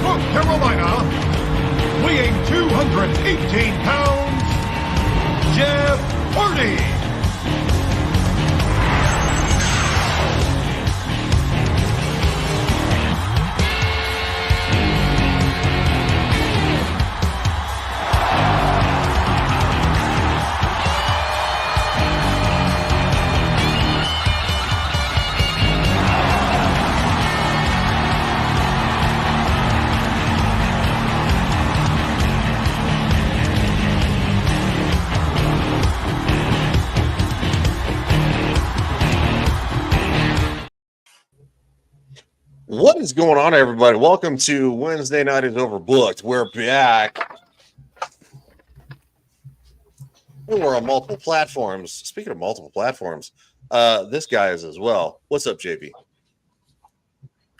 North Carolina, weighing 218 pounds, Jeff Hardy. What is going on, everybody? Welcome to Wednesday Night is Overbooked. We're back. We're on multiple platforms. Speaking of multiple platforms, this guy is as well. What's up, JB?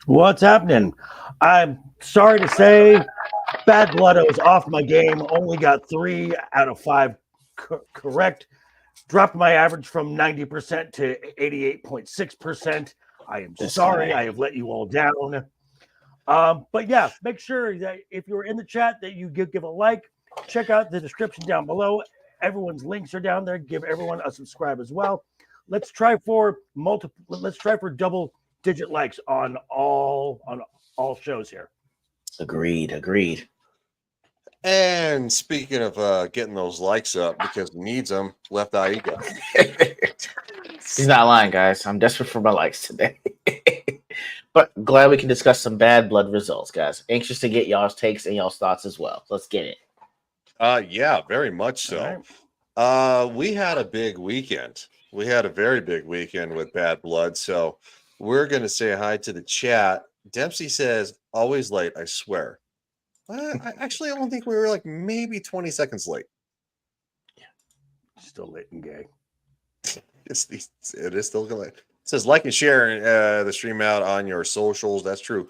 What's happening? I'm sorry to say, Bad Blood, I was off my game. Only got 3 out of 5 correct. Dropped my average from 90% to 88.6%. I am sorry. I have let you all down. But yeah, make sure that if you're in the chat that you give a like. Check out the description down below. Everyone's links are down there. Give everyone a subscribe as well. Let's try for double-digit likes on all shows here. Agreed. And speaking of getting those likes up because he needs them, LeftEyeEgo. He's not lying, guys. I'm desperate for my likes today. But glad we can discuss some Bad Blood results, guys. Anxious to get y'all's takes and y'all's thoughts as well. Let's get it. Yeah, very much so. Right. We had a big weekend. We had a very big weekend with Bad Blood. So we're going to say hi to the chat. Dempsey says, always late, I swear. I don't think we were like maybe 20 seconds late. Yeah. Still late and gay. It is still late. It says like and share the stream out on your socials. That's true.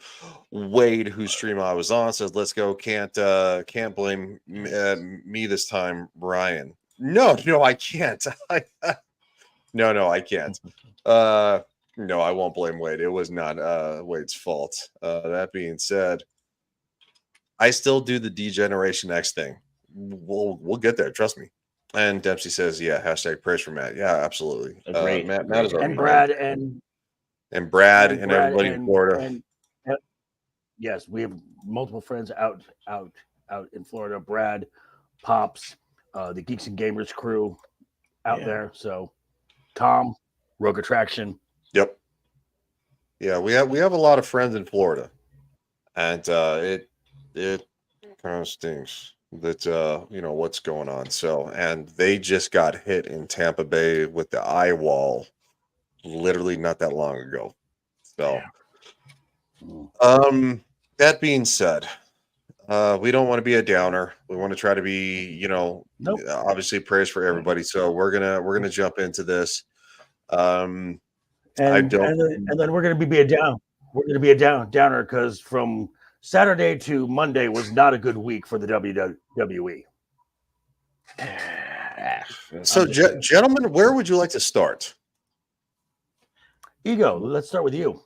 Wade, whose stream I was on, says let's go. Can't blame me this time, Brian. No, I can't. No, I can't. No, I won't blame Wade. It was not Wade's fault. That being said, I still do the D-Generation X thing. We'll get there. Trust me. And Dempsey says, yeah, hashtag praise for Matt. Yeah, absolutely. Matt is and Brad and everybody in Florida. Yes, we have multiple friends out in Florida. Brad, Pops, the Geeks and Gamers crew out there. So Tom, Rogue Attraction. Yep. Yeah, we have a lot of friends in Florida. And it kind of stinks that what's going on. So, and they just got hit in Tampa Bay with the eye wall literally not that long ago. So that being said, we don't want to be a downer. We want to try to be, obviously praise for everybody. So we're gonna jump into this. And then we're gonna be a down. We're gonna be a downer because from Saturday to Monday was not a good week for the WWE. So, gentlemen, where would you like to start? Ego, let's start with you.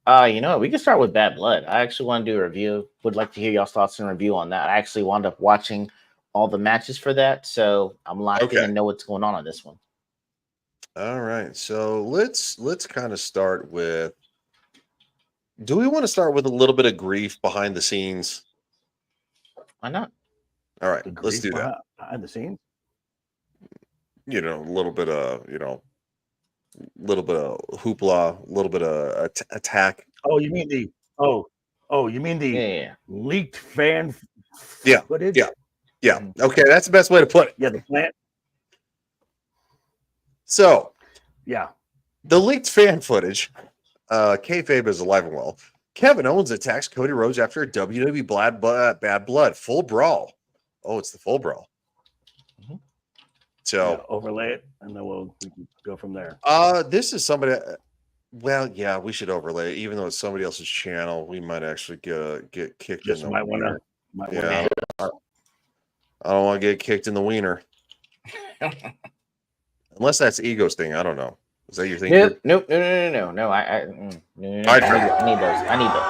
We can start with Bad Blood. I actually want to do a review. Would like to hear y'all's thoughts and review on that. I actually wound up watching all the matches for that, so I'm locked in and know what's going on this one. All right, so let's kind of start with. Do we want to start with a little bit of grief behind the scenes? Why not? All right, let's do that. Behind the scenes? A little bit of, hoopla, a little bit of attack. Oh, you mean the leaked fan footage? Yeah. Okay, that's the best way to put it. Yeah, the plant. So, yeah. The leaked fan footage. Kayfabe is alive and well. Kevin Owens attacks Cody Rhodes after a WWE Bad Blood full brawl. Oh, it's the full brawl. Mm-hmm. So overlay it, and then we can go from there. This is somebody. Well, yeah, we should overlay it, even though it's somebody else's channel. We might actually get kicked. Just in the might want to. Yeah, I don't want to get kicked in the wiener. Unless that's Ego's thing. I don't know. Is that your thing? Nope. No. I need those.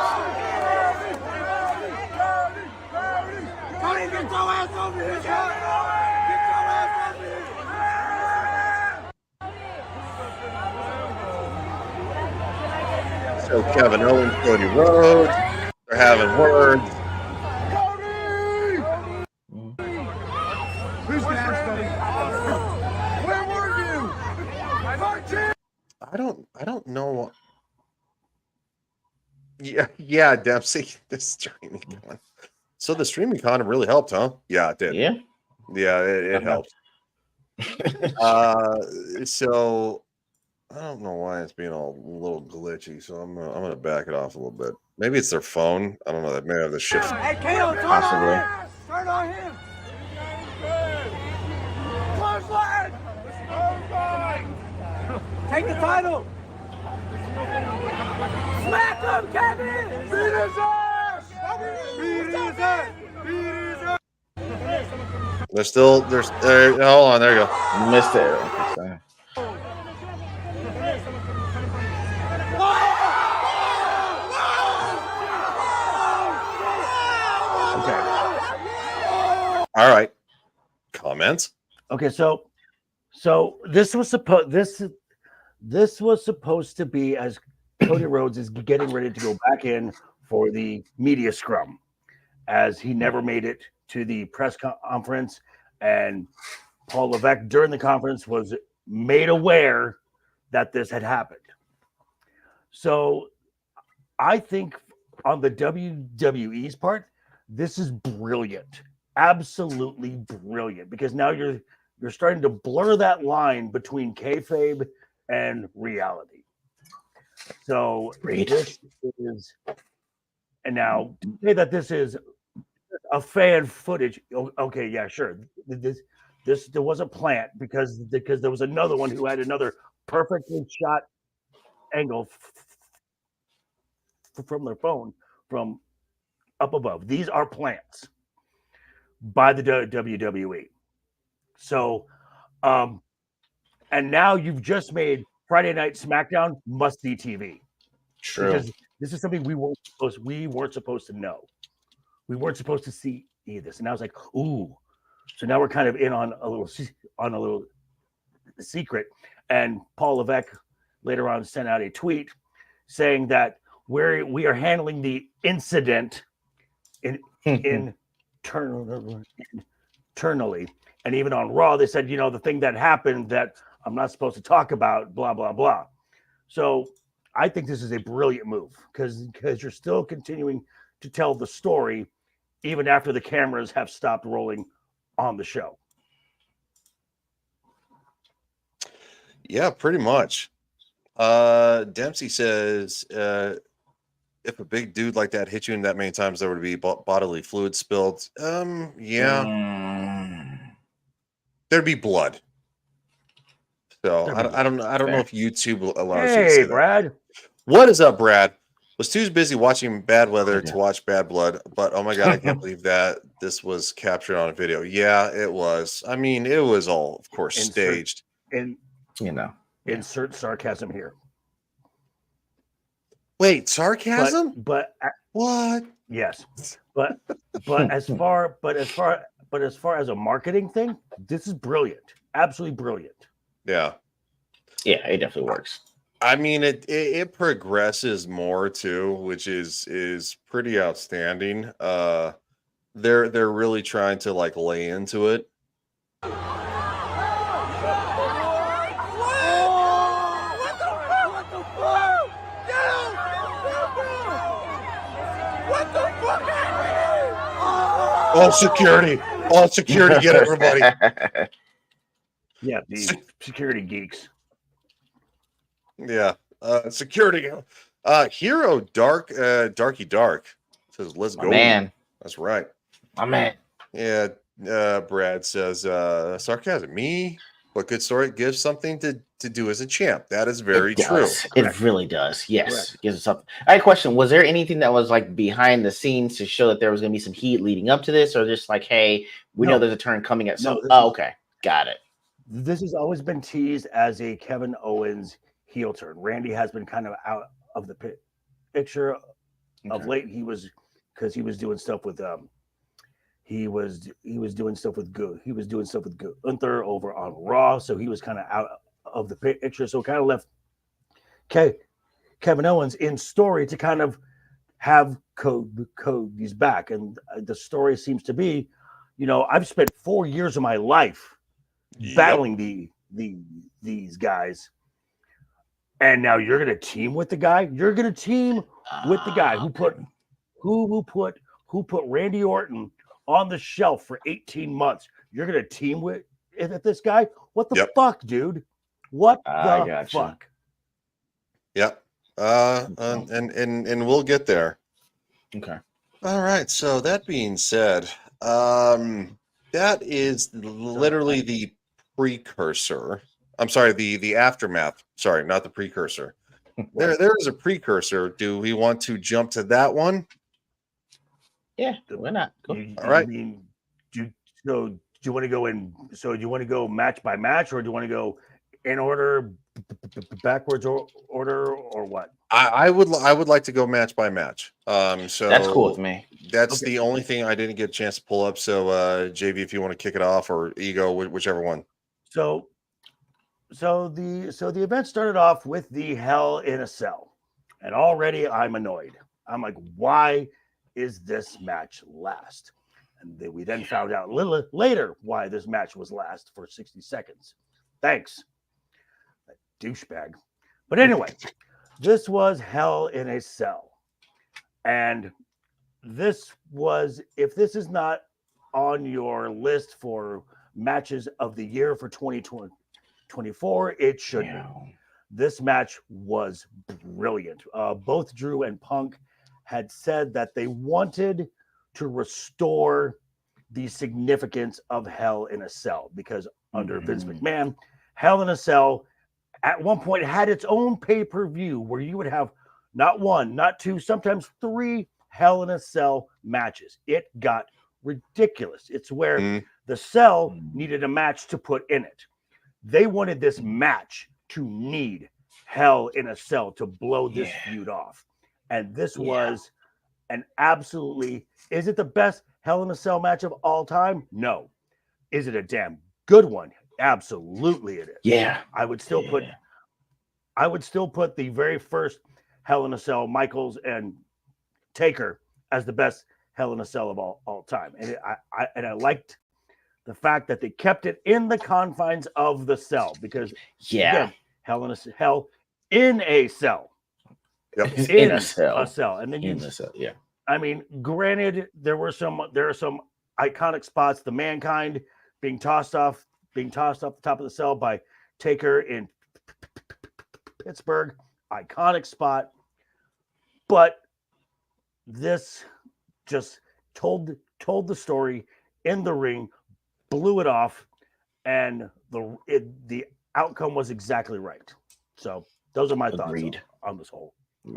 So Kevin Owens, Cody Rhodes, they're having words. Who's next, buddy? Where were you? I don't know. Yeah, Dempsey, the streaming con. So the streaming con really helped, huh? Yeah, it did. Yeah. Yeah, it helped. So I don't know why it's being all a little glitchy, so I'm gonna back it off a little bit. Maybe it's their phone. I don't know. That may have the shift. Hey, KO, Possibly. Turn on him. Take the title. Smack him, Kevin. Beat his ass. Beat his ass. Beat his ass. There's hold on, there you go. Missed it. Okay. All right. Comments? Okay, so this was supposed to be as Cody Rhodes is getting ready to go back in for the media scrum, as he never made it to the press conference, and Paul Levesque during the conference was made aware that this had happened. So I think on the WWE's part, this is brilliant. Absolutely brilliant, because now you're starting to blur that line between kayfabe and reality. So this is, and now to say that this is a fan footage. Okay, yeah, sure. This there was a plant because there was another one who had another perfectly shot angle from their phone from up above. These are plants by the WWE. So, and now you've just made Friday Night SmackDown must-see TV. True. Because this is something we weren't supposed to know. We weren't supposed to see this, and I was like, ooh. So now we're kind of in on a little secret. And Paul Levesque later on sent out a tweet saying that we are handling the incident internally. And even on Raw, they said, the thing that happened that I'm not supposed to talk about, blah, blah, blah. So I think this is a brilliant move because you're still continuing to tell the story even after the cameras have stopped rolling on the show. Yeah, pretty much. Dempsey says, if a big dude like that hit you in that many times, there would be bodily fluid spilled. Yeah. There'd be blood. So I don't know if YouTube allows you to say that. Hey, Brad. What is up, Brad? Was too busy watching Bad Weather to watch Bad Blood, but oh my god, I can't believe that this was captured on a video. Yeah, it was. I mean, it was all, of course, staged. Insert sarcasm here. Wait, sarcasm? But what? Yes, but as far as a marketing thing, this is brilliant. Absolutely brilliant. Yeah. Yeah, it definitely works. I mean, it progresses more too, which is pretty outstanding. They're really trying to like lay into it. Oh, security! Oh, security! Get everybody! Yeah, these security geeks. Yeah, security. Hero Darky Dark says, "Let's go, man." That's right, my man. Yeah, Brad says, "Sarcasm, me, but good story gives something to do as a champ." That is very true. It really does. Yes, it gives us something. I had a question: was there anything that was like behind the scenes to show that there was going to be some heat leading up to this, or just like, hey, we know there's a turn coming at some? Oh, okay, got it. This has always been teased as a Kevin Owens heel turn. Randy has been kind of out of the picture of late. He was doing stuff with he was doing stuff with Gunther over on Raw, so he was kind of out of the picture. So kind of left Kevin Owens in story to kind of have Cody's back, and the story seems to be, I've spent 4 years of my life battling these guys, and now you're gonna team with the guy. You're gonna team with the guy who put Randy Orton on the shelf for 18 months. You're gonna team with this guy? What the fuck, dude? What the fuck? Yep. And we'll get there. Okay. All right. So that being said, that is literally the precursor. I'm sorry, the aftermath. Sorry, not the precursor. There is a precursor. Do we want to jump to that one? Yeah, why not? All right. Do you want to go in? So do you want to go match by match, or do you want to go in order, backwards order, or what? I would like to go match by match. So that's cool with me. That's the only thing I didn't get a chance to pull up. So JV, if you want to kick it off, or Ego, whichever one. So the event started off with the Hell in a Cell, and already I'm annoyed. I'm like, why is this match last? And we then found out a little later why this match was last for 60 seconds. Thanks, that douchebag. But anyway, this was Hell in a Cell, and this was, if this is not on your list for matches of the year for 2024, it should be. This match was brilliant. Both Drew and Punk had said that they wanted to restore the significance of Hell in a Cell, because under Vince McMahon, Hell in a Cell at one point had its own pay-per-view where you would have not one, not two, sometimes 3 Hell in a Cell matches. It got ridiculous. It's where the Cell needed a match to put in it. They wanted this match to need Hell in a Cell to blow this feud off. And this was an absolutely, is it the best Hell in a Cell match of all time? No. Is it a damn good one? Absolutely it is. Yeah. I would still put the very first Hell in a Cell, Michaels and Taker, as the best Hell in a Cell of all time. And I liked the fact that they kept it in the confines of the cell, because again, Hell in a Cell. Yep. In a cell. A cell. And then in the cell, I mean, granted, there are some iconic spots, the Mankind being tossed off the top of the cell by Taker in Pittsburgh, iconic spot. But this just told the story in the ring, blew it off, and the outcome was exactly right. So those are my thoughts on this whole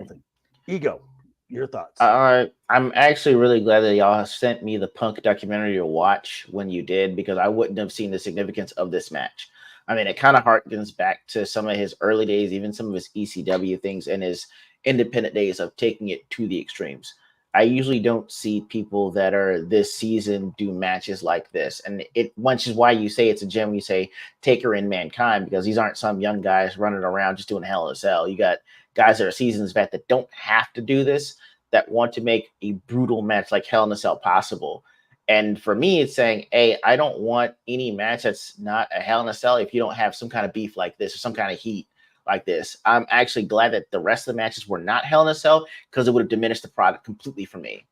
thing. Ego, your thoughts? I'm actually really glad that y'all sent me the Punk documentary to watch when you did, because I wouldn't have seen the significance of this match. I mean, it kind of harkens back to some of his early days, even some of his ECW things and his independent days of taking it to the extremes. I usually don't see people that are this season do matches like this. And which is why you say it's a gem. You say Taker and Mankind, because these aren't some young guys running around just doing Hell in a Cell. You got guys that are seasons vet that don't have to do this, that want to make a brutal match like Hell in a Cell possible. And for me, it's saying, hey, I don't want any match that's not a Hell in a Cell if you don't have some kind of beef like this or some kind of heat like this. I'm actually glad that the rest of the matches were not Hell in a Cell, because it would have diminished the product completely for me.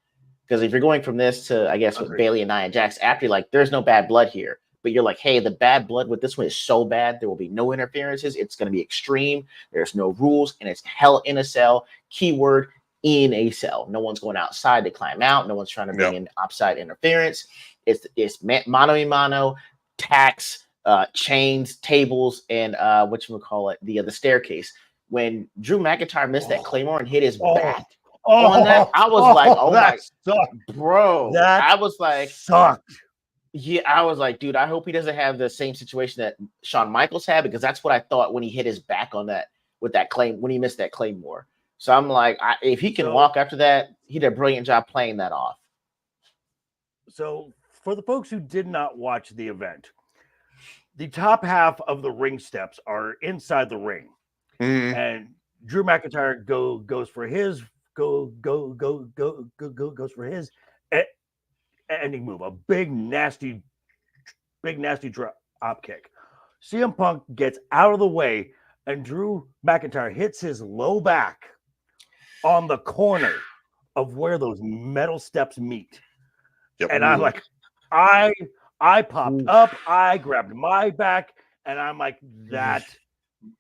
Because if you're going from this to, I guess, with Bailey and Nia Jax, after you're like, there's no bad blood here, but you're like, hey, the bad blood with this one is so bad, there will be no interferences. It's going to be extreme. There's no rules, and it's Hell in a Cell. Keyword, in a cell. No one's going outside to climb out. No one's trying to bring in outside interference. It's mano a mano, tacks, chains, tables, and whatchamacallit, the staircase. When Drew McIntyre missed that Claymore and hit his back on that, I was like, oh my, bro. I was like, sucked. Yeah, I was like, dude, I hope he doesn't have the same situation that Shawn Michaels had, because that's what I thought when he hit his back on that with that claim, when he missed that Claymore. So I'm like, if he can walk after that, he did a brilliant job playing that off. So for the folks who did not watch the event, the top half of the ring steps are inside the ring, and Drew McIntyre goes for his ending move, a big nasty drop kick. CM Punk gets out of the way, and Drew McIntyre hits his low back on the corner of where those metal steps meet. Yep. And I'm like, I popped up, I grabbed my back, and I'm like, that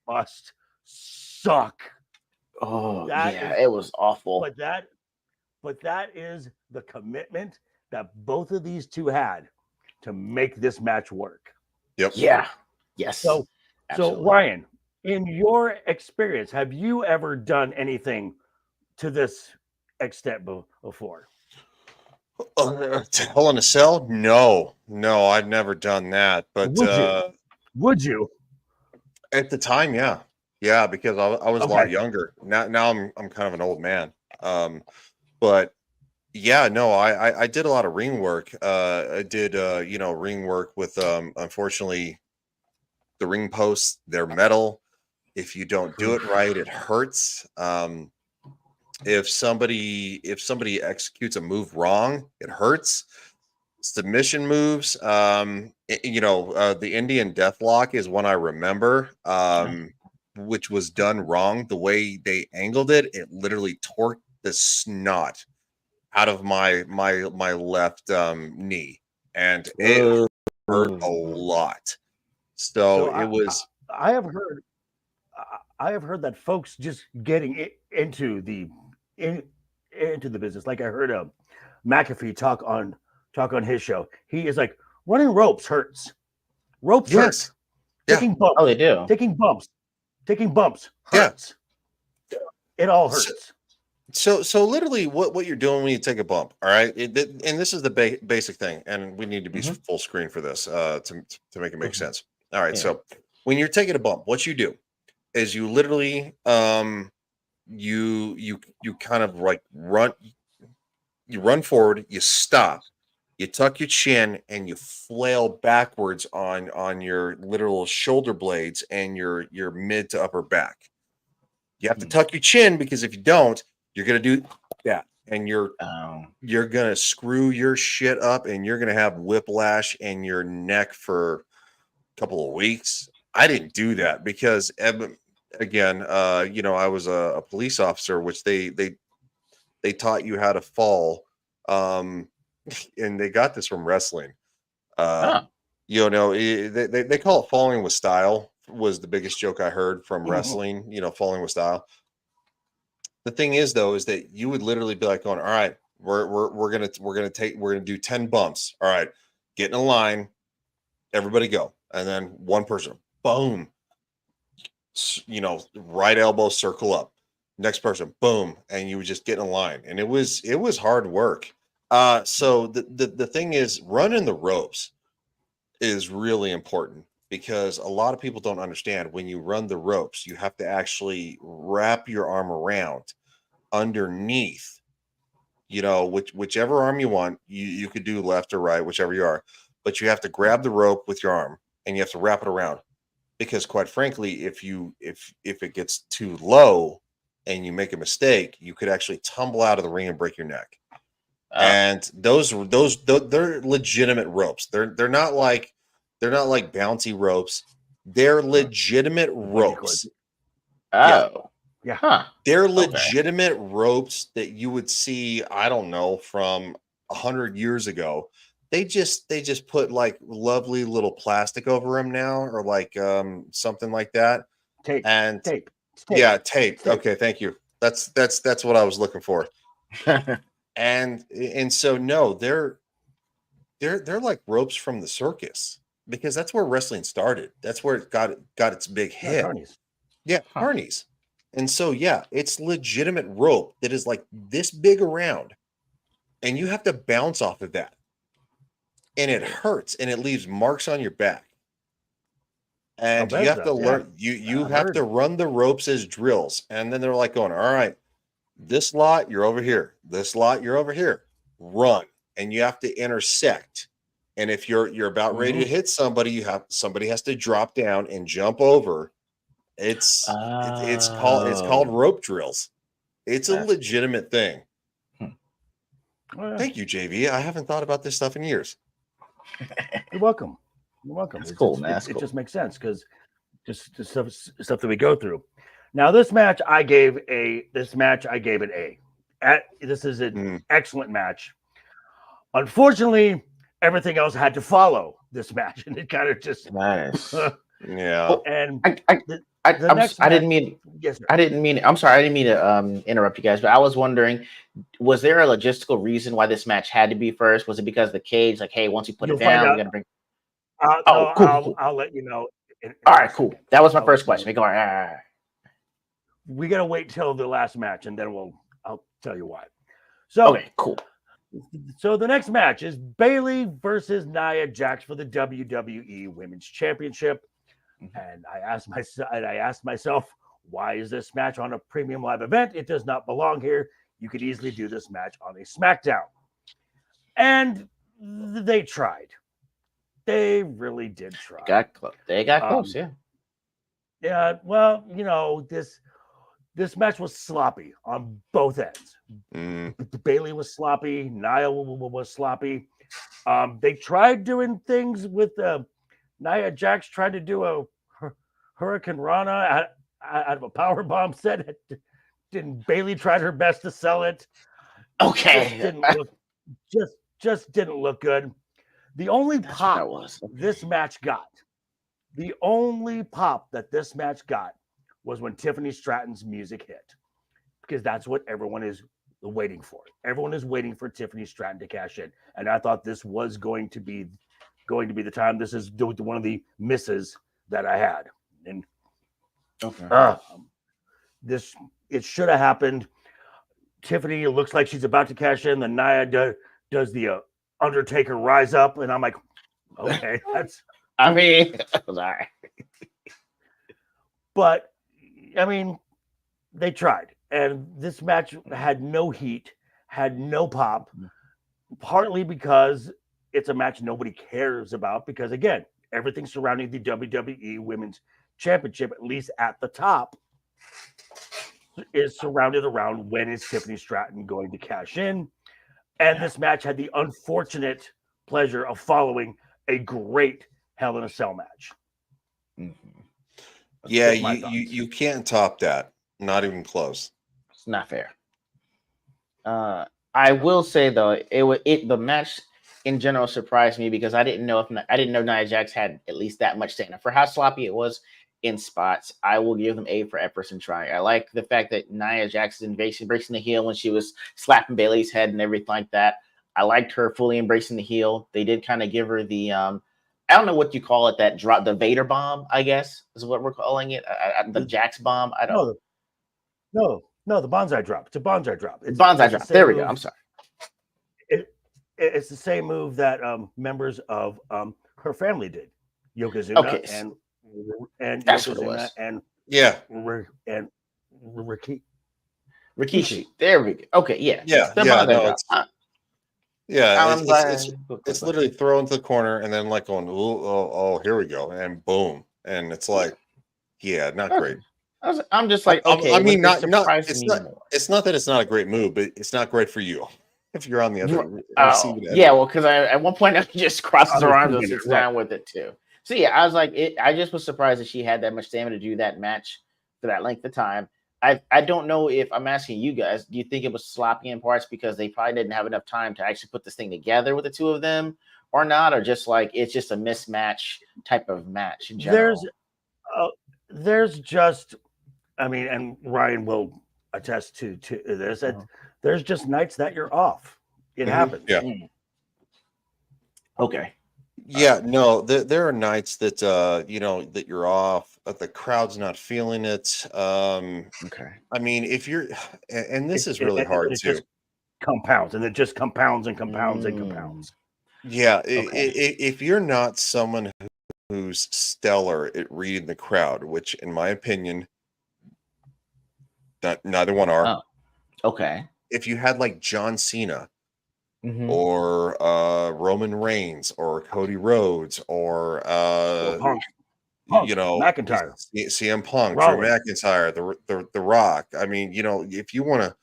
must suck. Oh, it was awful. But that is the commitment that both of these two had to make this match work. Yep. Yeah. Yes. So absolutely. Ryan, in your experience, have you ever done anything to this extent before? Hell in a Cell? No, I've never done that. But would you? At the time, yeah, because I was a lot younger. Now I'm kind of an old man. But yeah, no, I did a lot of ring work. I did ring work with unfortunately the ring posts. They're metal. If you don't do it right, it hurts. If somebody executes a move wrong, it hurts. Submission moves, the Indian Deathlock is one I remember, which was done wrong. The way they angled it, it literally torqued the snot out of my left knee, and it hurt a lot. So it was. I have heard that folks just getting into the business. Like I heard McAfee talk on his show. He is like, running ropes hurts. Ropes hurt. Taking bumps. Oh, they do. Taking bumps hurts. Yeah. It all hurts. So literally what you're doing when you take a bump, all right? And this is the basic thing, and we need to be full screen for this to make it make sense. All right, so when you're taking a bump, what you do is you literally you kind of like run forward, you stop, you tuck your chin, and you flail backwards on your literal shoulder blades and your mid to upper back. You have to tuck your chin, because if you don't, you're gonna do that, and you're gonna screw your shit up, and you're gonna have whiplash in your neck for a couple of weeks. I didn't do that because again, I was a police officer, which they taught you how to fall, and they got this from wrestling. They call it falling with style. Was the biggest joke I heard from wrestling. Falling with style. The thing is, though, is that you would literally be like going, all right, we're gonna do 10 bumps. All right, get in a line, everybody go, and then one person, boom, right elbow circle up, next person, boom, and you would just get in a line, and it was hard work. So the thing is, running the ropes is really important, because a lot of people don't understand, when you run the ropes, you have to actually wrap your arm around underneath, whichever arm you want. You could do left or right, whichever you are, but you have to grab the rope with your arm and you have to wrap it around, because quite frankly, if it gets too low and you make a mistake, you could actually tumble out of the ring and break your neck. And those they're legitimate ropes. They're not like bouncy ropes. They're legitimate ropes. Oh, yeah. Huh. They're legitimate ropes that you would see, I don't know, from 100 years ago. They just put like lovely little plastic over them now, or like something like that. Tape. Yeah, tape. Okay, thank you. That's what I was looking for. and so no, they're like ropes from the circus, because that's where wrestling started. That's where it got its big hit. Harneys. And so it's legitimate rope that is like this big around, and you have to bounce off of that, and it hurts, and it leaves marks on your back. And you have to learn. You have to run the ropes as drills, and then they're like going, all right, this lot you're over here, this lot you're over here, run, and you have to intersect And if you're about ready to hit somebody, somebody has to drop down and jump over. It's called rope drills. It's a legitimate thing. Thank you, JV. I haven't thought about this stuff in years. You're welcome. You're welcome. That's cool, man. It just makes sense because just stuff that we go through. Now, this match I gave an A. This is an excellent match. Unfortunately, everything else had to follow this match, and it kind of just yeah. And I didn't mean. Yes, sir. I'm sorry. I didn't mean to interrupt you guys, but I was wondering, was there a logistical reason why this match had to be first? Was it because the cage, like, hey, once you put it down, we're gonna bring. Cool. I'll let you know. All right, cool. That was my first question. Go on. We gotta wait till the last match, and then I'll tell you why. So okay, cool. So the next match is Bayley versus Nia Jax for the WWE Women's Championship. And I asked myself, why is this match on a premium live event? It does not belong here. You could easily do this match on a SmackDown. And they tried. They really did try. They got close, yeah. Yeah, well, you know, this match was sloppy on both ends. Bayley was sloppy. Nia was sloppy. They tried doing things with Nia Jax tried to do a Hurricane Rana out of a power bomb set. Didn't Bayley tried her best to sell it? Okay, just didn't look good. The only pop this match got, was when Tiffany Stratton's music hit, because that's what everyone is waiting for. Everyone is waiting for Tiffany Stratton to cash in, and I thought this was going to be the time. This is one of the misses that I had, and it should have happened. Tiffany, it looks like she's about to cash in. The Nia does the Undertaker rise up, and I'm like, okay, that's. I mean, sorry, but I mean, they tried, and this match had no heat, had no pop, partly because it's a match nobody cares about, because again, everything surrounding the WWE Women's Championship, at least at the top, is surrounded around when is Tiffany Stratton going to cash in. And this match had the unfortunate pleasure of following a great Hell in a Cell match. Yeah, you can't top that. Not even close. It's not fair. I will say though, the match in general surprised me because I didn't know Nia Jax had at least that much stamina. For how sloppy it was in spots, I will give them A for efforts and trying. I like the fact that Nia Jax is embracing the heel when she was slapping Bayley's head and everything like that. I liked her fully embracing the heel. They did kind of give her the I don't know what you call it, that drop, the Vader bomb, I guess is what we're calling it. The Jax bomb. I don't know. No, the Bonsai drop. It's a Bonsai drop. It's Bonsai drop. There we go. I'm sorry. It's the same move that members of her family did. Yokozuna and that's Yokozuna what it was. And Rikishi. There we go. Okay, yeah. It's literally thrown to the corner and then like going, oh, here we go, and boom, and it's like, yeah, not great. I'm just like, okay. I mean, it's not that it's not a great move, but it's not great for you if you're on the other. Yeah, well, because at one point I just crosses her arms and sits down with it too. So yeah, I was like, I just was surprised that she had that much stamina to do that match for that length of time. I don't know if I'm asking you guys, do you think it was sloppy in parts because they probably didn't have enough time to actually put this thing together with the two of them, or not, or just like it's just a mismatch type of match in general? There's just, I mean, and Ryan will attest to this. There's just nights that you're off. It happens. Yeah. Okay. Yeah, no, there are nights that that you're off, that the crowd's not feeling it. Okay. I mean, if you're, and this is really hard too. Just compounds, and it just compounds and compounds and compounds. Yeah, if you're not someone who's stellar at reading the crowd, which in my opinion, neither one are. Oh, okay. If you had like John Cena or Roman Reigns or Cody Rhodes or Punk, you know, McIntyre, CM Punk, Drew Rollins. McIntyre, the Rock. I mean, you know, if you want to,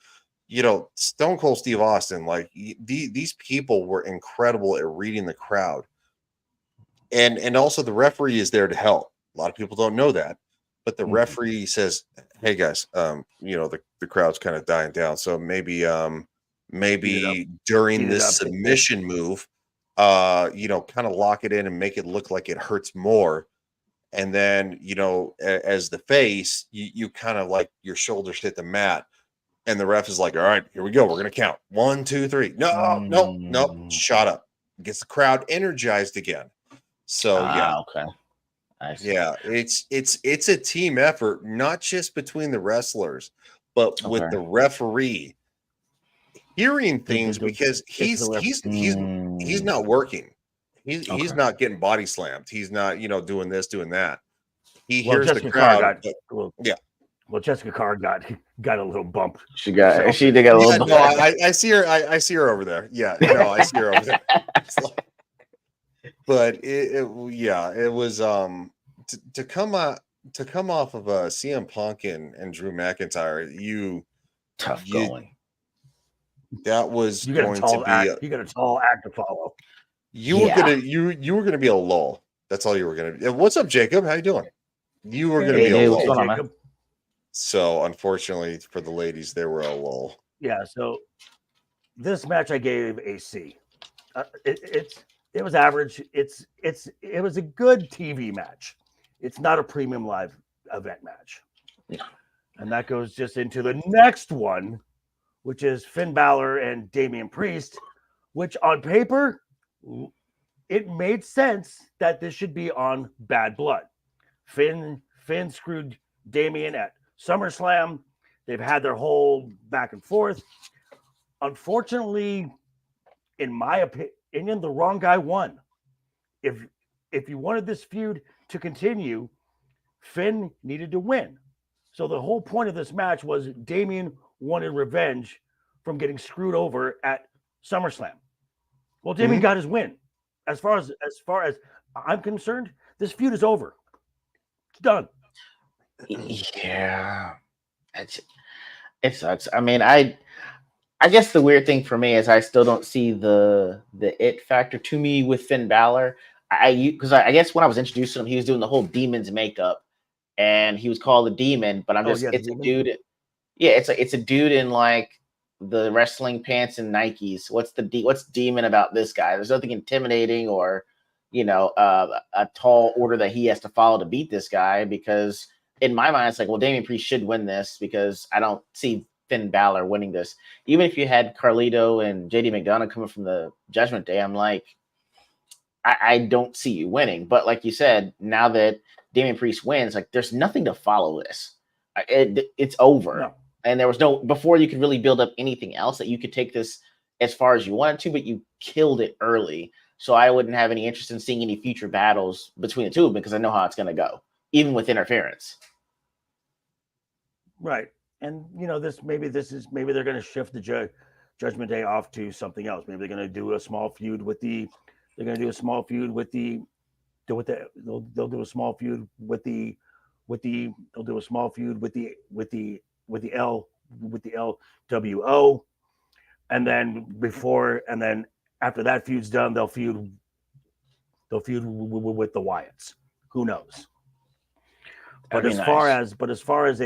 you know, Stone Cold Steve Austin, like these people were incredible at reading the crowd, and also the referee is there to help. A lot of people don't know that, but the referee says, "Hey guys, you know, the crowd's kind of dying down, so maybe during this submission move, you know, kind of lock it in and make it look like it hurts more." And then, you know, as the face, you kind of like your shoulders hit the mat, and the ref is like, "All right, here we go. We're gonna count 1, 2, 3. No, shut up." Gets the crowd energized again. So yeah, okay. I see. yeah, it's a team effort, not just between the wrestlers, but with the referee hearing things because he's not working. He's not getting body slammed. He's not, you know, doing this, doing that. He hears the crowd. Yeah. Well, Jessica Carr got a little bump. She did get a little bump. No, I see her. I see her over there. Yeah, no, I see her over there. But it was to come off of CM Punk and Drew McIntyre. Tough going. That was you got going to be you got a tall act to follow. You were gonna be a lull. That's all you were gonna be. What's up, Jacob? How you doing? You were gonna be a lull. What's going on, man? So unfortunately for the ladies, they were a lull. Yeah. So this match I gave a C. It was average. It was a good TV match. It's not a premium live event match. Yeah. And that goes just into the next one, which is Finn Balor and Damian Priest, which on paper, it made sense that this should be on Bad Blood. Finn screwed Damian at SummerSlam. They've had their whole back and forth. Unfortunately, in my opinion, the wrong guy won. If you wanted this feud to continue, Finn needed to win. So the whole point of this match was Damian wanted revenge from getting screwed over at SummerSlam. Well, Damian got his win. As far as I'm concerned, this feud is over. It's done. Yeah, it sucks. I mean, I guess the weird thing for me is I still don't see the it factor to me with Finn Balor. Because I guess when I was introduced to him, he was doing the whole demon's makeup, and he was called a demon. But I'm just it's a dude. Yeah, it's a dude in like the wrestling pants and Nikes. What's demon about this guy? There's nothing intimidating or, you know, a tall order that he has to follow to beat this guy. Because in my mind, it's like, well, Damian Priest should win this because I don't see Finn Balor winning this. Even if you had Carlito and JD McDonough coming from the Judgment Day, I'm like, I don't see you winning. But like you said, now that Damian Priest wins, like there's nothing to follow this. It's over. No. And there was no, before you could really build up anything else that you could take this as far as you wanted to, but you killed it early. So I wouldn't have any interest in seeing any future battles between the two of them because I know how it's going to go, even with interference. Right. And, you know, maybe they're going to shift the Judgment Day off to something else. Maybe they're going to do a small feud with the LWO, and then after that feud's done, they'll feud with the Wyatts. Who knows? But as far as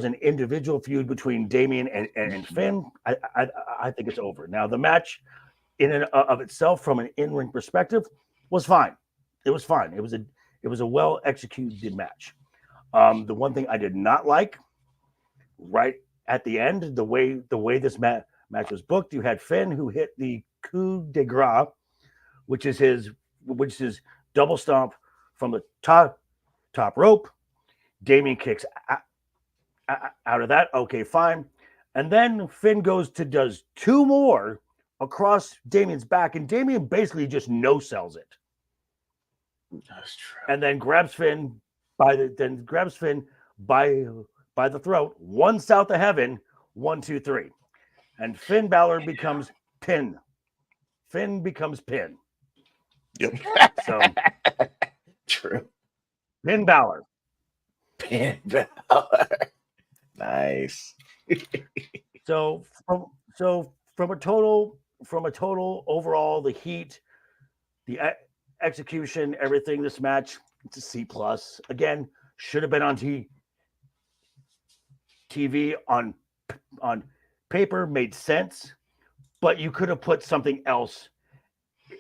an individual feud between Damian and Finn, I think it's over. Now the match in and of itself, from an in-ring perspective, was fine. It was fine. It was a well executed match. The one thing I did not like, right at the end, the way this match was booked, you had Finn who hit the coup de grace, which is his double stomp from the top rope. Damian kicks out of that. Okay, fine. And then Finn does two more across Damian's back, and Damian basically just no-sells it. That's true. And then grabs Finn by the throat, one south of heaven, 1, 2, 3. And Finn Balor becomes pinned. Finn becomes Pin. Yep. So True. Finn Balor. Pin Balor. Nice. So from a total overall, the heat, the execution, everything, this match, it's a C+. Again, should have been on TV, on paper, made sense, but you could have put something else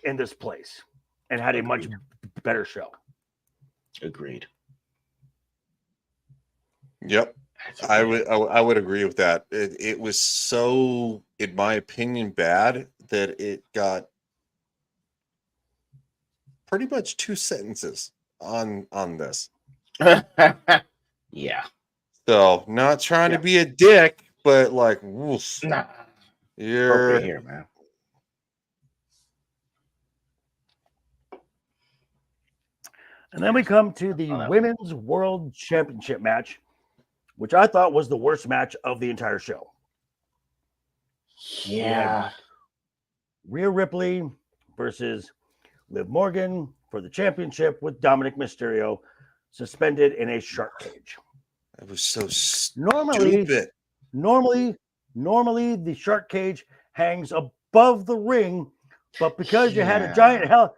in this place and had a much better show. Agreed. Yep. I would agree with that. It was so, in my opinion, bad that it got pretty much 2 sentences on this. Yeah. So not trying to be a dick, but like, woof, Nah. you're Okay here, man. And then we come to the Women's World Championship match, which I thought was the worst match of the entire show. Yeah. Rhea Ripley versus Liv Morgan for the championship with Dominic Mysterio suspended in a shark cage. It was so Normally, the shark cage hangs above the ring, but because you had a giant hell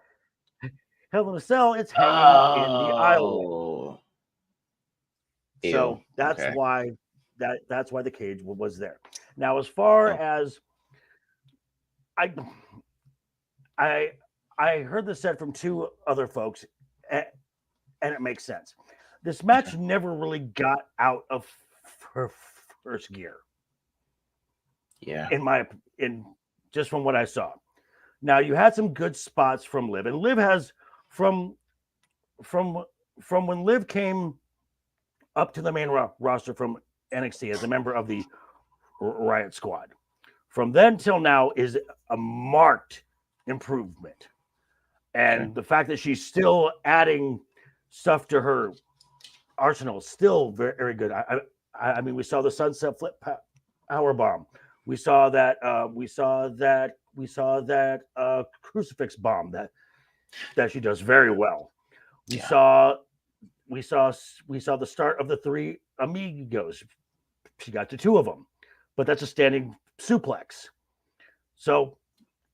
in a cell, it's hanging in the aisle. So that's why the cage was there. Now, as far as I heard this said from 2 other folks, and it makes sense. This match never really got out of her first gear. Yeah. In just from what I saw. Now, you had some good spots from Liv, and Liv has from when Liv came up to the main roster from NXT as a member of the Riot Squad. From then till now is a marked improvement. And the fact that she's still adding stuff to her arsenal is still very, very good. I mean, we saw the sunset flip power bomb. We saw that crucifix bomb that she does very well. We saw the start of the 3 amigos. She got to 2 of them, but that's a standing suplex. So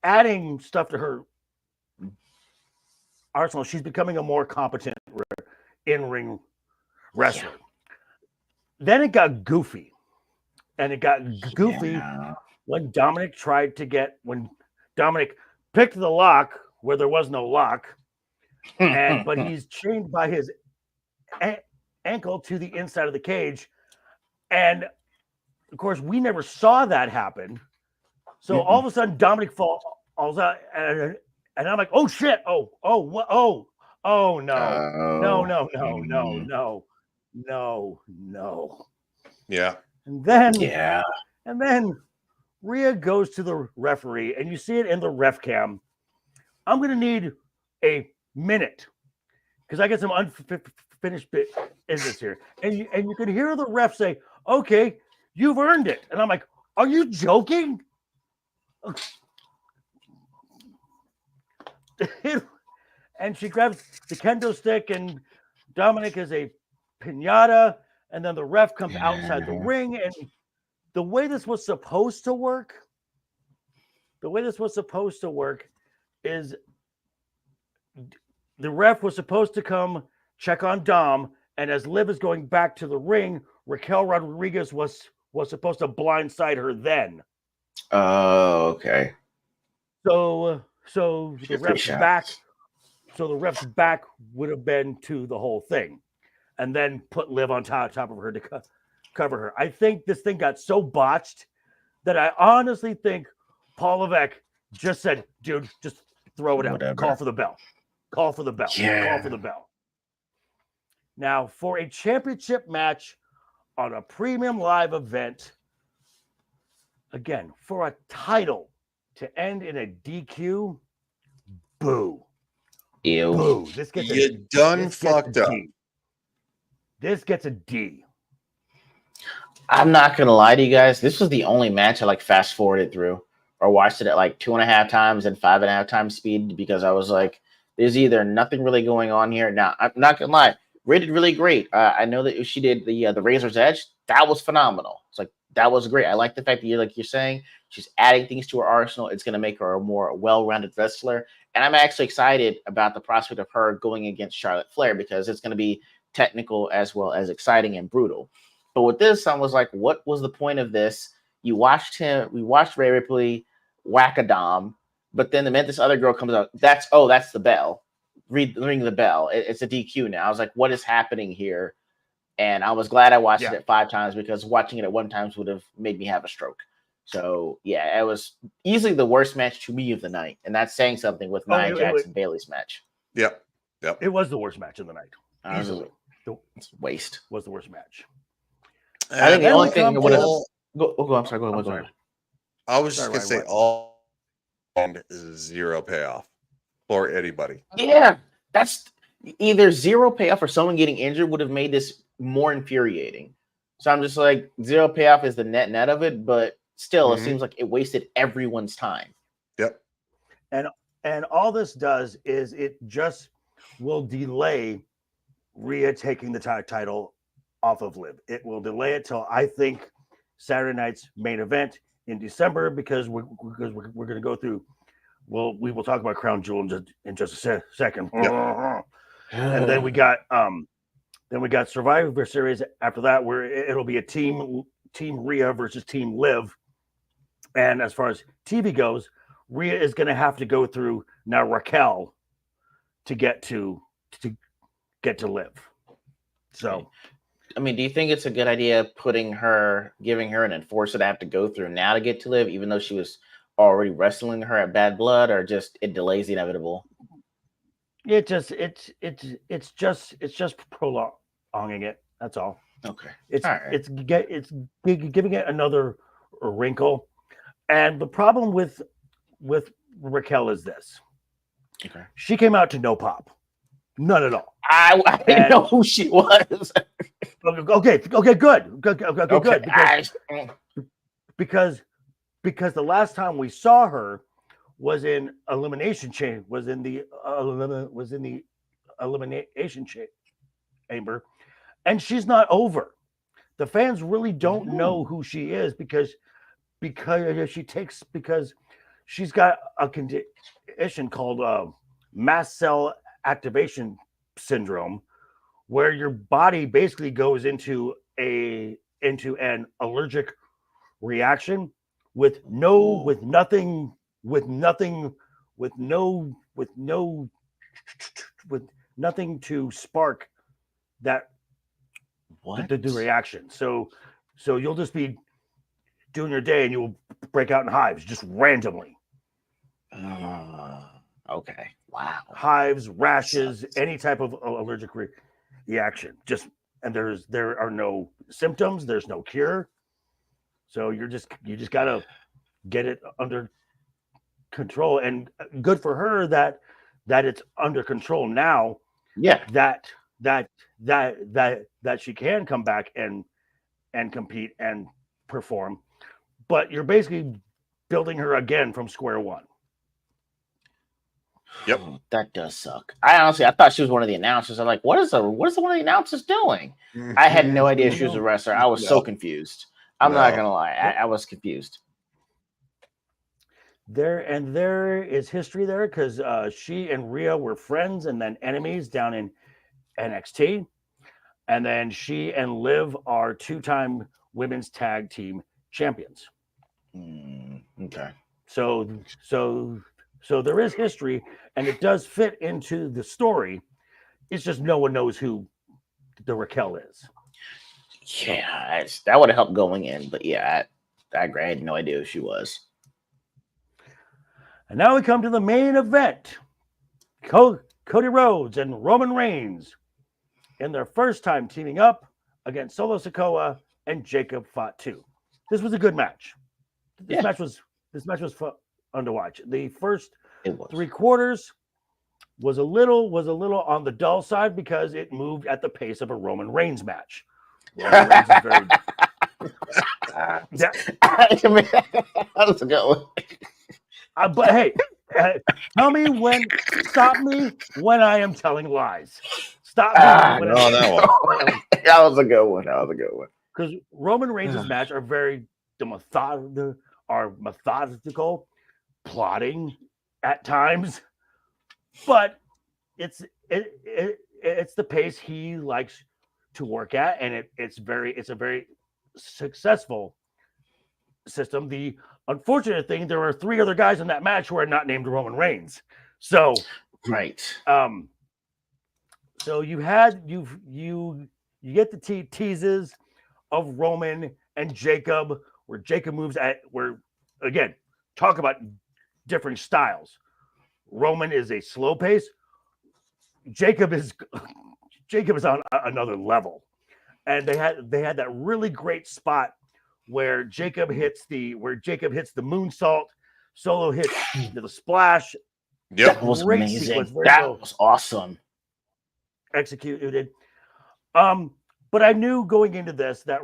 adding stuff to her arsenal, she's becoming a more competent in-ring wrestler. Then it got goofy. And it got goofy when Dominic picked the lock where there was no lock, but he's chained by his ankle to the inside of the cage. And of course, we never saw that happen. So all of a sudden, Dominic falls out, and I'm like, "Oh shit! Oh, no!" Yeah. And then Rhea goes to the referee, and you see it in the ref cam. I'm gonna need a minute because I get some unfinished business here, and you can hear the ref say, "Okay, you've earned it," and I'm like, "Are you joking?" And she grabs the kendo stick, and Dominic is a piñata, and then the ref comes outside the ring. And the way this was supposed to work is the ref was supposed to come check on Dom, and as Liv is going back to the ring, Raquel Rodriguez was supposed to blindside her then. Oh, okay. So the ref's back would have been to the whole thing, and then put Liv on top of her to cover her. I think this thing got so botched that I honestly think Paul Levesque just said, "Dude, just throw it out. Call for the bell. Call for the bell. Call for the bell." Now, for a championship match on a premium live event, again, for a title to end in a DQ, boo. Ew. Boo. Fucked up. This gets a D. I'm not gonna lie to you guys. This was the only match I fast forwarded through, or watched it at like 2.5 times and 5.5 times speed because I was like, there's either nothing really going on here. Now, I'm not gonna lie, Rhea did really great. I know that she did the Razor's Edge. That was phenomenal. It's like that was great. I like the fact that you're saying she's adding things to her arsenal. It's going to make her a more well-rounded wrestler. And I'm actually excited about the prospect of her going against Charlotte Flair because it's going to be technical as well as exciting and brutal. But with this, I was like, what was the point of this? We watched Rhea Ripley whack a Dom, but then the minute this other girl comes out, that's the bell. Ring the bell. It's a DQ now. I was like, what is happening here? And I was glad I watched it 5 times because watching it at 1 time would have made me have a stroke. So yeah, it was easily the worst match to me of the night, and that's saying something with Nia Jax and Bayley's match. Yep. It was the worst match of the night. Easily, it's waste. Was the worst match. I think the only thing I would have. I'm sorry. Go ahead. I was just gonna say all and 0 payoff for anybody. Yeah, that's either 0 payoff or someone getting injured would have made this more infuriating. So I'm just like 0 payoff is the net of it, but still, it seems like it wasted everyone's time. Yep. And all this does is it just will delay Rhea taking the title off of Liv. It will delay it till I think Saturday night's main event in December because we're going to go through. Well, we will talk about Crown Jewel in just a second. Yep. And then we got Survivor Series after that, where it'll be a team Rhea versus Team Liv. And as far as TV goes, Rhea is going to have to go through now Raquel to get to Liv. So, I mean, do you think it's a good idea giving her an enforcer to have to go through now to get to Liv, even though she was already wrestling her at Bad Blood, or just it delays the inevitable? It's just prolonging it. That's all. Okay. It's giving it another wrinkle. And the problem with Raquel is this. Okay. She came out to no pop. None at all. I didn't know who she was. Okay, good. Because the last time we saw her was in Elimination Chamber, was in the Elimination Chamber, and she's not over. The fans really don't know who she is because she's got a condition called mast cell activation syndrome, where your body basically goes into an allergic reaction with nothing to spark that the reaction. So you'll just be doing your day and you'll break out in hives just randomly. Okay. Wow. Hives, rashes, any type of allergic reaction. There are no symptoms. There's no cure. So you just gotta get it under control, and good for her that it's under control now. Yeah. That she can come back and compete and perform, but you're basically building her again from square one. Yep. That does suck. I thought she was one of the announcers. I'm like, what is one of the announcers doing? I had no idea she was a wrestler. I was so confused. I'm not gonna lie. I was confused. There is history there because she and Rhea were friends and then enemies down in NXT, and then she and Liv are 2-time women's tag team champions. Okay. So there is history, and it does fit into the story. It's just no one knows who the Raquel is. Yeah, that would have helped going in, but yeah, I had no idea who she was. And now we come to the main event. Cody Rhodes and Roman Reigns in their first time teaming up against Solo Sikoa and Jacob Fatu. This was a good match. This match was fun to watch. The first 3 quarters was a little on the dull side because it moved at the pace of a Roman Reigns match. Roman Reigns is Yeah. I mean, that was a good one. But hey, stop me when I am telling lies. Stop me when no, that one. That was a good one. That was a good one. Because Roman Reigns' match are very methodical, plotting at times, but it's the pace he likes to work at, and it's a very successful system. The unfortunate thing, there were 3 other guys in that match who are not named Roman Reigns. So Right. So you get the teases of Roman and Jacob, where Jacob moves where again, talk about different styles. Roman is a slow pace. Jacob is on another level. And they had that really great spot where Jacob hits the moonsault, Solo hits the splash. Yep. That was Great amazing. sequence, That was awesome. Executed. But I knew going into this that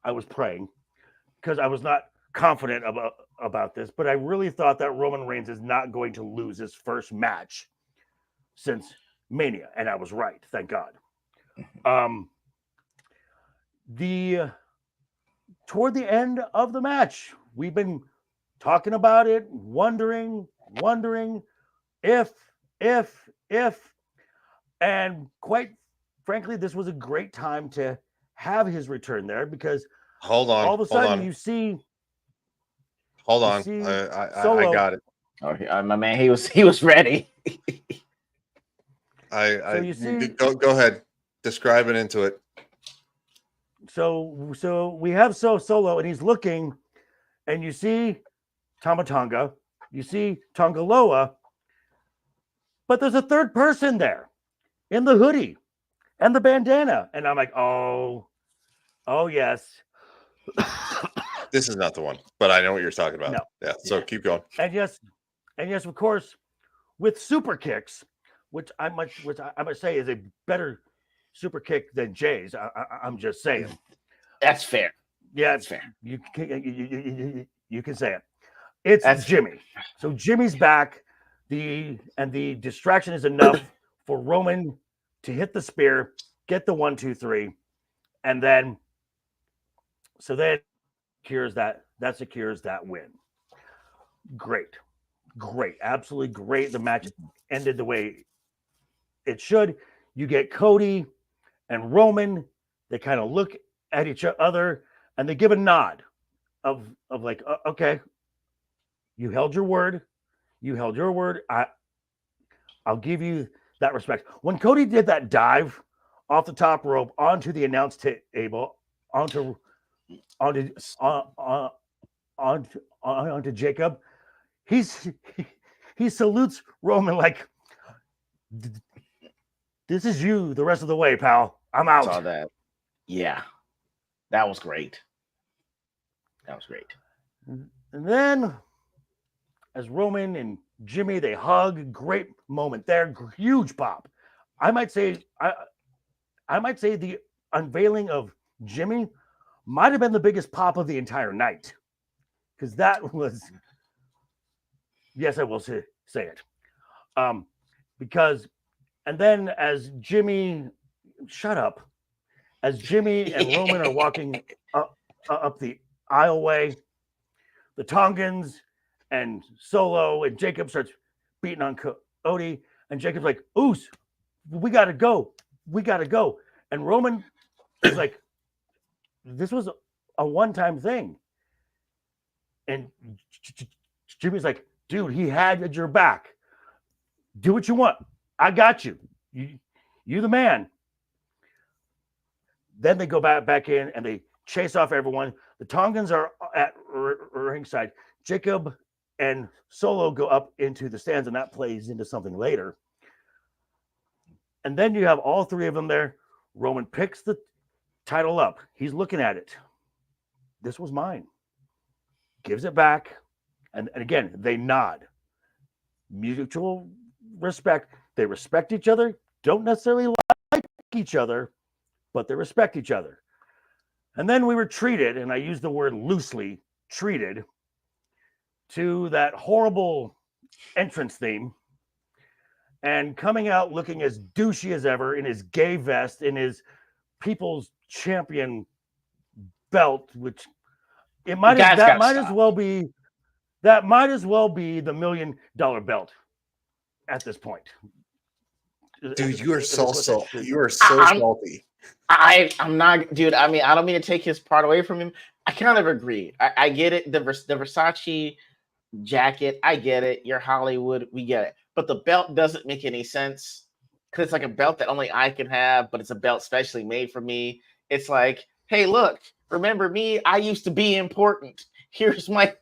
I was praying because I was not confident about this, but I really thought that Roman Reigns is not going to lose his first match since Mania, and I was right, thank God. Toward the end of the match, we've been talking about it, wondering if, and quite frankly, this was a great time to have his return there because Hold on. all of a sudden you see. Hold on. I got it. Oh, my man, he was ready. You see, go ahead. Describe it into it. So we have Solo, and he's looking, and you see Tama Tonga, you see Tongaloa, but there's a third person there in the hoodie and the bandana, and I'm like, oh yes. This is not the one, but I know what you're talking about. No. Yeah. So keep going. And yes, of course, with super kicks, which I must say is a better super kick than Jay's. I'm just saying. That's fair. Yeah, That's fair. You can say it. That's Jimmy. So Jimmy's back. The distraction is enough for Roman to hit the spear, get the 1, 2, 3, and then secures that win. Great, absolutely great. The match ended the way it should. You get Cody and Roman. They kind of look at each other and they give a nod of like, okay, you held your word. I'll give you that respect. When Cody did that dive off the top rope onto the announce table, onto Jacob, he salutes Roman like, this is you the rest of the way, pal. I'm out. Saw that. Yeah, that was great. And then, as Roman and Jimmy, they hug. Great moment there. Huge pop. I might say the unveiling of Jimmy might have been the biggest pop of the entire night, because that was. Yes, I will say it. Because, and then as Jimmy, shut up. As Jimmy and Roman are walking up the aisleway, the Tongans and Solo and Jacob starts beating on Cody, and Jacob's like, "Oos, we gotta go. And Roman is like, "This was a one-time thing." And Jimmy's like, "Dude, he had your back. Do what you want. I got you. You the man." Then they go back in and they chase off everyone. The Tongans are at ringside. Jacob and Solo go up into the stands, and that plays into something later. And then you have all 3 of them there. Roman picks the title up. He's looking at it. This was mine. Gives it back. And again, they nod. Mutual respect. They respect each other. Don't necessarily like each other, but they respect each other. And then we were treated, and I use the word loosely, treated, to that horrible entrance theme and coming out looking as douchey as ever in his gay vest, in his People's Champion belt, which it might as, that might as well be the $1 million belt at this point. Dude, you are so salty. You are so salty. I'm not, dude. I mean, I don't mean to take his part away from him. I kind of agree. I get it. The Versace jacket, I get it. You're Hollywood, we get it. But the belt doesn't make any sense because it's like a belt that only I can have, but it's a belt specially made for me. It's like, hey, look, remember me? I used to be important. Here's my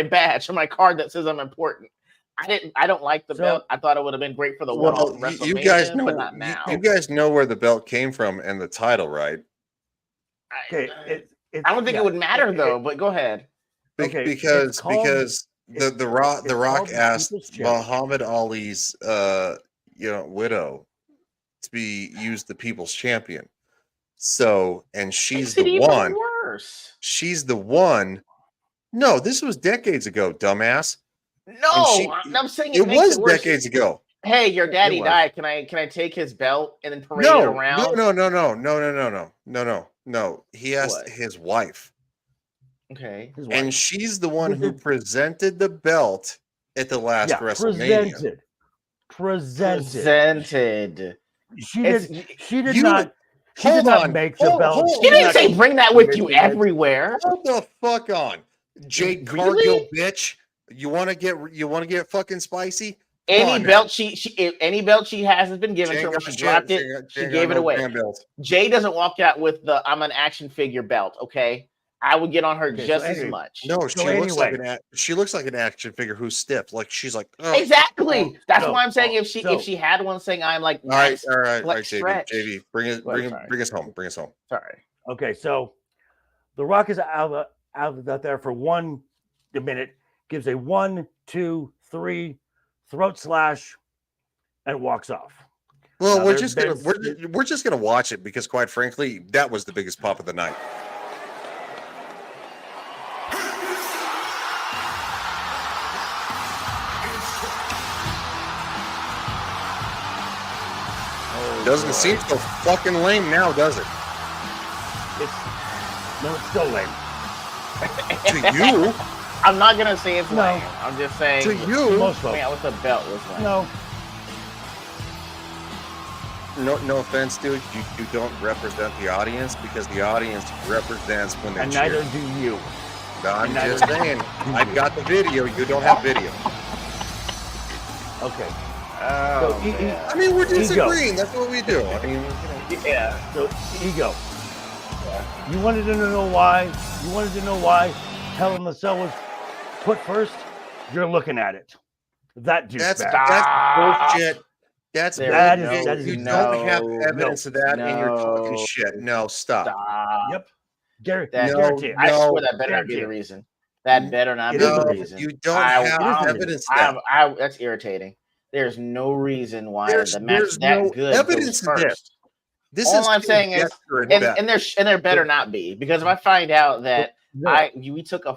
badge or my card that says I'm important. I don't like the belt. I thought it would have been great for the one. You guys know, but not now. You guys know where the belt came from and the title, right? Okay, I don't think it would matter though. But go ahead. Because the Rock asked Muhammad Ali's widow to be used the People's Champion. So, and she's the one. Worse. She's the one. No, this was decades ago, dumbass. No, I'm saying it was decades ago. Hey, your daddy died. Can I take his belt and then parade it around? No. He asked his wife. Okay. And she's the one who presented the belt at the last WrestleMania. Presented. She did not make the belt. She didn't say bring that with you everywhere. Hold the fuck on. Jade Cargill, bitch. You want to get fucking spicy? Any belt she has been given to her. When she dropped it, she gave it away. Jay doesn't walk out with the "I'm an action figure" belt. Okay, I would get on her just as much. No, she looks like an action figure who's stiff. Like she's like exactly. That's why I'm saying if she had one saying I'm like all right, JV, bring us home. Sorry. Okay, so The Rock is out there for 1 minute. Gives a 1, 2, 3 throat slash and walks off. Well, we're just gonna watch it because, quite frankly, that was the biggest pop of the night. Doesn't seem so fucking lame now, does it? It's still lame. To you. I'm not gonna say it's lame. I'm just saying to you. Coming out with the belt was lame. No offense, dude. You don't represent the audience because the audience represents when they cheer. Neither do you. I'm just saying. I've got the video. You don't have video. Okay. I mean, we're disagreeing. That's what we do. I mean, yeah. So, Ego. Yeah. You wanted to know why? Hell in the Cell was put first. You're looking at it. That's bullshit. That is you don't have evidence of that in your talking shit. No, stop. Yep. Gary, I swear that better not be the reason. That better not be the reason. You don't have evidence of that. That's irritating. There's no reason why the match is that good. Evidence of this. All I'm saying is, and there better not be, because if I find out that we took a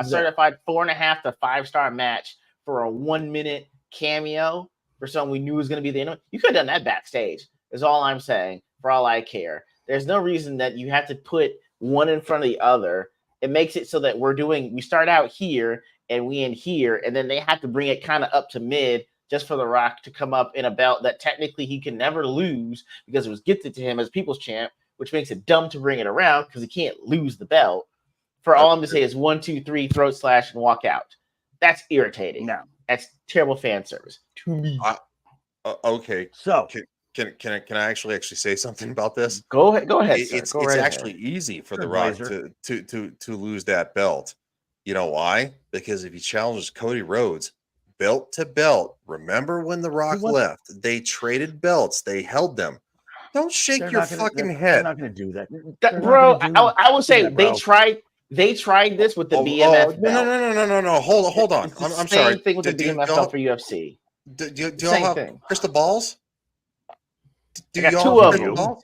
certified 4.5 to 5-star match for a 1 minute cameo for someone we knew was going to be the end. You could have done that backstage. Is all I'm saying. For all I care, there's no reason that you have to put one in front of the other. It makes it so that we start out here and we end here, and then they have to bring it kind of up to mid just for The Rock to come up in a belt that technically he can never lose because it was gifted to him as People's Champ, which makes it dumb to bring it around because he can't lose the belt. For all I'm to say is 1, 2, 3, throat slash and walk out. That's irritating. No, that's terrible fan service to me. Okay, so can I actually say something about this? Go ahead. It's actually easy for The Rock to lose that belt. You know why? Because if he challenges Cody Rhodes belt to belt, remember when The Rock left? They traded belts. They held them. Don't shake your fucking head. They're not going to do that, bro. I will say they tried. They tried this with the BMF belt. No. Hold on. I'm sorry. Same thing with the BMF belt for UFC. Do y'all have crystal balls? Do y'all have crystal balls?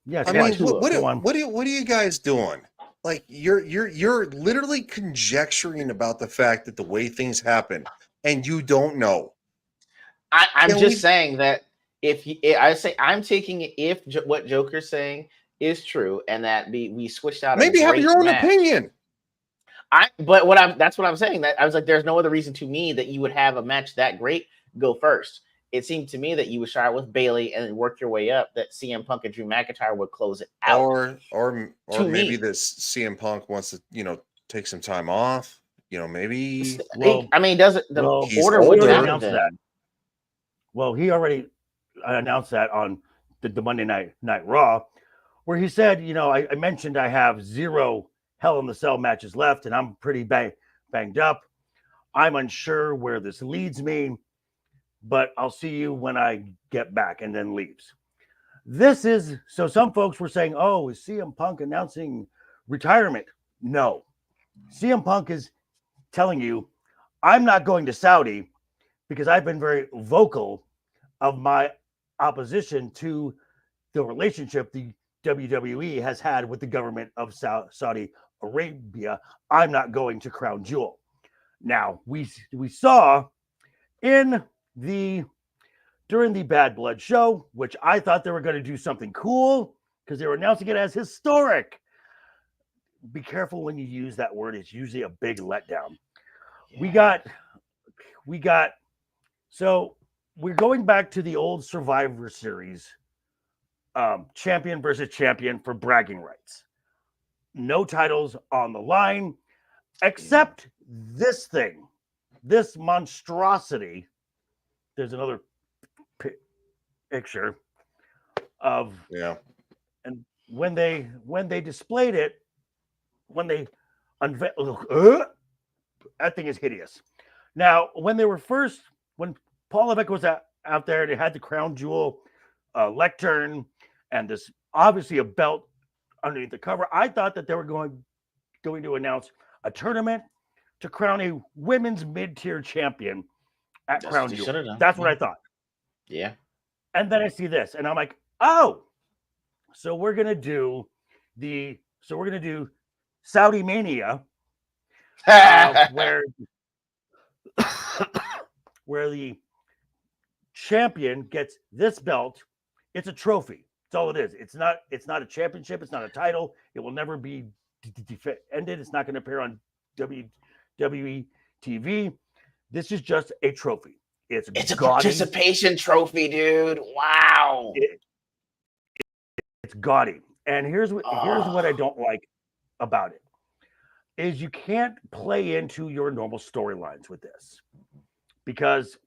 Yeah, I go mean, on. Go on. what are you guys doing? Like you're literally conjecturing about the fact that the way things happen, and you don't know. I'm Can just we- saying that I say I'm taking it if what Joker's saying is true, and that we switched out maybe a have great your own match. opinion. That's what I'm saying. That I was like, there's no other reason to me that you would have a match that great go first. It seemed to me that you would start with Bailey and then work your way up. That CM Punk and Drew McIntyre would close it out. Or To maybe me. this CM Punk wants to, take some time off. Maybe Well, I mean, does it the well, he's order he would already older. matter announced then? that. Well, he already announced that on the Monday Night Raw, where he said, I mentioned I have 0 Hell in the Cell matches left, and I'm pretty banged up. I'm unsure where this leads me, but I'll see you when I get back, and then leaves. So some folks were saying, oh, is CM Punk announcing retirement? No. CM Punk is telling you, I'm not going to Saudi because I've been very vocal of my opposition to the relationship the WWE has had with the government of Saudi Arabia. I'm not going to Crown Jewel. Now, we saw during the Bad Blood show, which I thought they were going to do something cool because they were announcing it as historic. Be careful when you use that word. It's usually a big letdown. Yeah. So we're going back to the old Survivor Series, champion versus champion for bragging rights. No titles on the line, except this monstrosity. There's another picture of, and when they displayed it, when they unveiled, that thing is hideous. Now, when Paul Levesque was out there, they had the crown jewel lectern and this obviously a belt underneath the cover. I thought that they were going to announce a tournament to crown a women's mid-tier champion at Crown Jewel. That's what I thought. Yeah. And then I see this, and I'm like, oh, so we're gonna do Saudi Mania, where the champion gets this belt. It's a trophy. That's all it is. It's not a championship. It's not a title. It will never be defended. It's not going to appear on WWE TV. This is just a trophy. It's a gaudy. participation trophy, dude. Wow. It's gaudy. And here's what I don't like about it is you can't play into your normal storylines with this. Because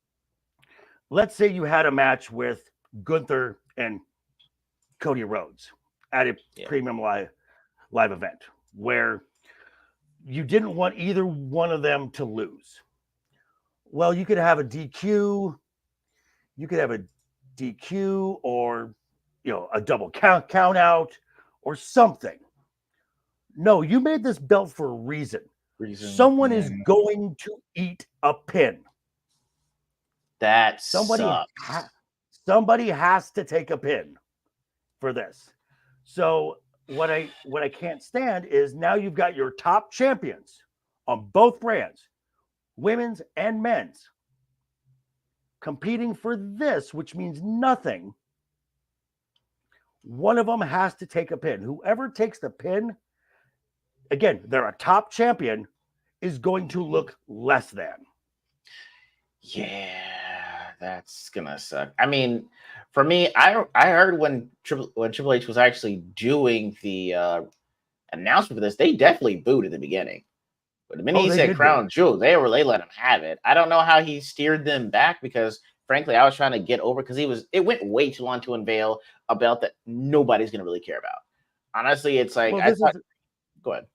let's say you had a match with Gunther and Cody Rhodes at a premium live event where you didn't want either one of them to lose. Well, you could have a DQ. You could have a DQ or a double count out or something. No, you made this belt for a reason. Someone is going to eat a pin. Somebody has to take a pin for this. So what I can't stand is now you've got your top champions on both brands, women's and men's, competing for this, which means nothing. One of them has to take a pin. Whoever takes the pin, again, they're a top champion, is going to look less than. Yeah, that's gonna suck. I mean, for me, I heard when Triple H was actually doing the announcement for this, they definitely booed at the beginning. But the minute he said Crown Jewel, they let him have it. I don't know how he steered them back because, frankly, I was trying to get over because it went way too long to unveil a belt that nobody's gonna really care about. Honestly, it's like go ahead.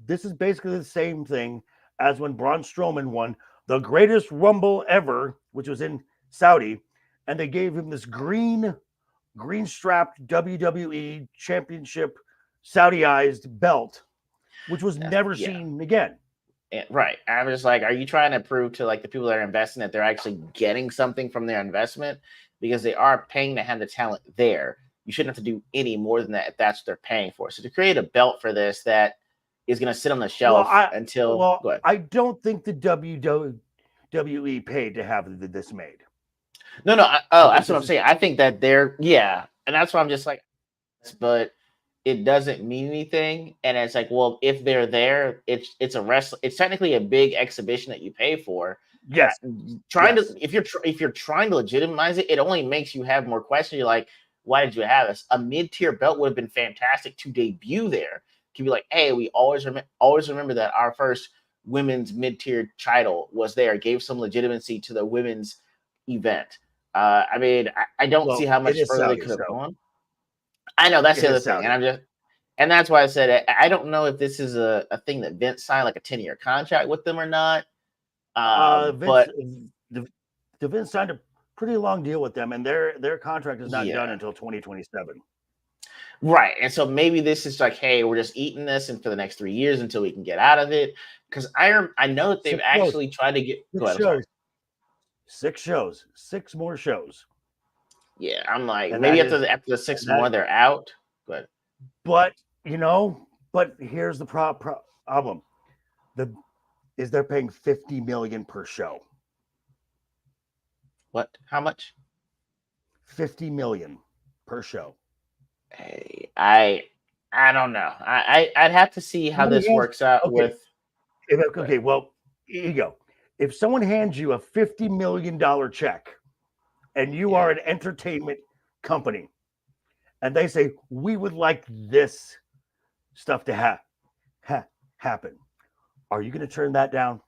This is basically the same thing as when Braun Strowman won the greatest Rumble ever, which was in Saudi, and they gave him this green strapped WWE Championship Saudi-ized belt, which was never seen again. Right. I was like, are you trying to prove to like the people that are investing that they're actually getting something from their investment? Because they are paying to have the talent there. you shouldn't have to do any more than that if that's what they're paying for. So to create a belt for this that is going to sit on the shelf until. Go ahead. I don't think the WWE paid to have this made. No. That's what I'm saying. I think that and that's why I'm just like, but it doesn't mean anything. And it's like, well, if they're there, it's it's technically a big exhibition that you pay for. Yes. If you're trying to legitimize it, it only makes you have more questions. You're like, why did you have this? A mid-tier belt would have been fantastic to debut there. To be like, hey, we always remember that our first women's mid-tier title was there. It gave some legitimacy to the women's event. I mean, I don't see how much further they could have gone. I know that's the other thing, and that's why I said I don't know if this is a thing that Vince signed, like a 10-year contract with them or not. But Vince signed a pretty long deal with them, and their contract is not done until 2027. Right, and so maybe this is like, hey, we're just eating this, and for the next 3 years until we can get out of it. Because I know that they've actually tried to get 6 shows, 6 more shows. Yeah, I'm like, and maybe after the 6 more, they're out. But here's the problem: they're paying $50 million per show. What? How much? $50 million per show. Hey, I don't know. I'd have to see how this works out with. Okay, well, Ego. If someone hands you a $50 million check, and you are an entertainment company, and they say we would like this stuff to happen, are you going to turn that down?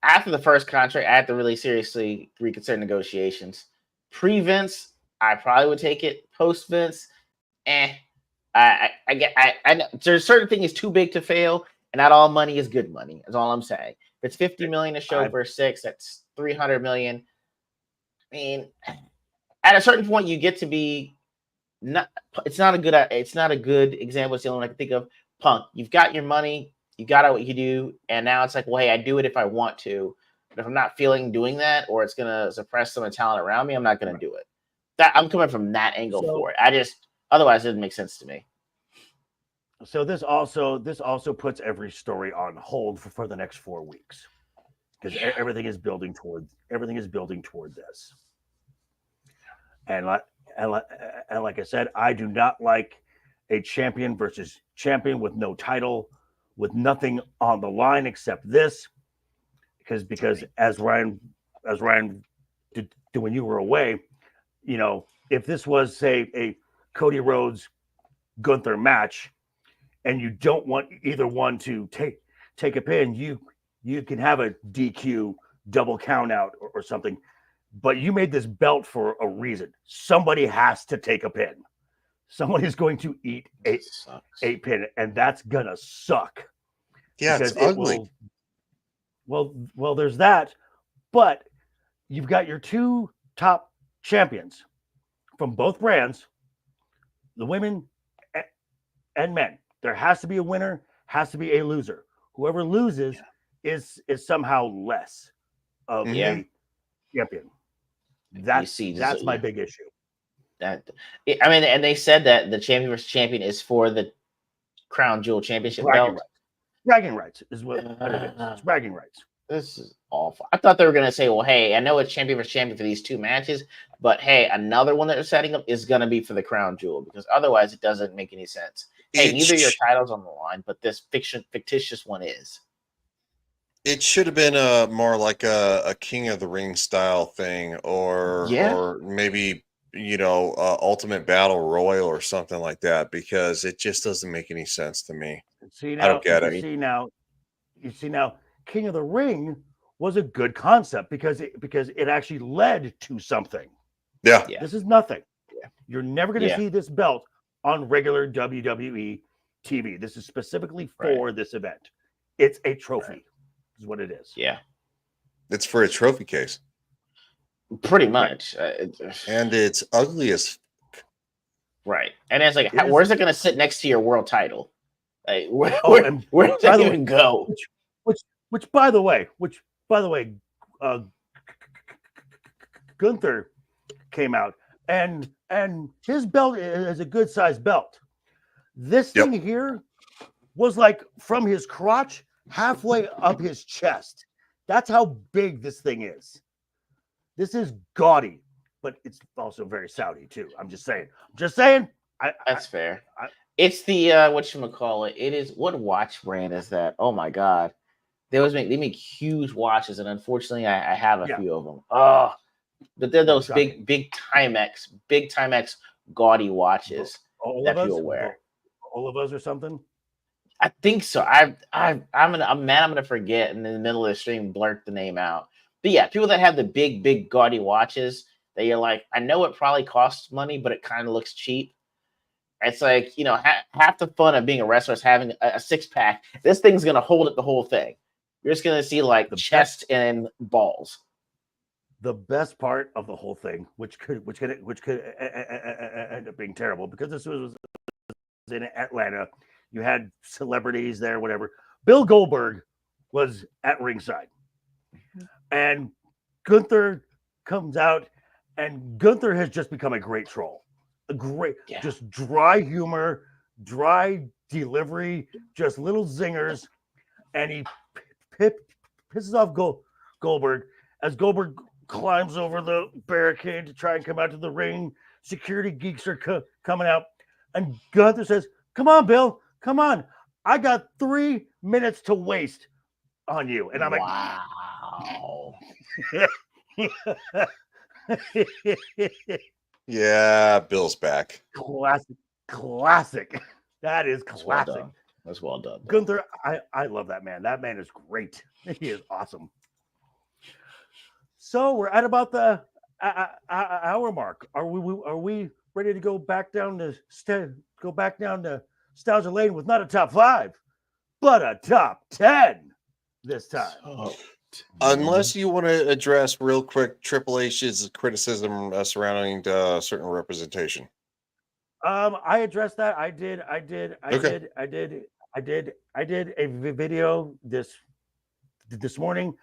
After the first contract, I have to really seriously reconsider negotiations. Pre-Vince, I probably would take it. Post-Vince, I there's certain thing is too big to fail, and not all money is good money. Is all I'm saying. If it's $50 million a show for 6, that's $300 million. I mean, at a certain point, you get to be not. It's not a good example. It's the only one I can think of. Punk, you've got your money, you got what you do, and now it's like, well, hey, I do it if I want to, but if I'm not feeling doing that, or it's gonna suppress some of the talent around me, I'm not gonna do it. That I'm coming from that angle for it. Otherwise it doesn't make sense to me. So this also puts every story on hold for the next 4 weeks, because everything is building toward this. And like I said, I do not like a champion versus champion with no title, with nothing on the line except this, because as Ryan did when you were away, if this was, say, a Cody Rhodes Gunther match, and you don't want either one to take a pin, you can have a DQ double count out or something. But you made this belt for a reason. Somebody has to take a pin. Somebody's going to eat a pin, and that's gonna suck. Yeah, it's ugly. Well, there's that, but you've got your 2 top champions from both brands, the women and men. There has to be a winner, has to be a loser. Whoever loses is somehow less of a champion. That's my big issue. And they said that the champion versus champion is for the Crown Jewel Championship belt. Bragging rights is what it is. It's bragging rights. This is awful. I thought they were going to say, well, hey, I know it's champion versus champion for these 2 matches, but hey, another one that they're setting up is going to be for the Crown Jewel, because otherwise it doesn't make any sense. Hey, neither of your titles on the line, but this fictitious one is. It should have been more like a King of the Ring style thing, or maybe Ultimate Battle Royal or something like that, because it just doesn't make any sense to me. I don't get it. You see now, King of the Ring was a good concept because it actually led to something. Yeah. This is nothing. Yeah. You're never going to see this belt on regular WWE TV. This is specifically for this event. It's a trophy, is what it is. Yeah. It's for a trophy case. Pretty much. And it's ugly as right. And it's like, where's it going to sit next to your world title? Like, where does that even go? Which by the way, Gunther came out and and his belt is a good sized belt. This Yep. thing here was like from his crotch halfway up his chest. That's how big this thing is. This is gaudy, but it's also very Saudi too. I'm just saying. That's fair. I- It's the whatchamacallit. It is, what watch brand is that? Oh my god. They make huge watches, and unfortunately I have a few of them. Oh, but they're those big Timex gaudy watches that people wear. Olivas or something. I think so. I'm gonna forget, and in the middle of the stream blurt the name out. But yeah, people that have the big gaudy watches that you're like, I know it probably costs money, but it kind of looks cheap. It's like, you know, half the fun of being a wrestler is having a 6-pack. This thing's gonna hold it the whole thing. You're just gonna see like the chest and balls. The best part of the whole thing, which could end up being terrible, because this was in Atlanta. You had celebrities there, whatever. Bill Goldberg was at ringside, and Gunther comes out, and Gunther has just become a great troll, just dry humor, dry delivery, just little zingers, and he pisses off Goldberg as Goldberg climbs over the barricade to try and come out to the ring. Security geeks are coming out, and Gunther says, "Come on, Bill, come on. I got 3 minutes to waste on you." And I'm like, wow. Yeah, Bill's back. Classic. That is classic. That's well done. Gunther, I love that man. That man is great. He is awesome. So we're at about the hour mark. Are we ready to go back down to Nostalgia Lane with not a top 5, but a top 10 this time? Unless you want to address real quick Triple H's criticism surrounding certain representation. I addressed that. I did a video this morning.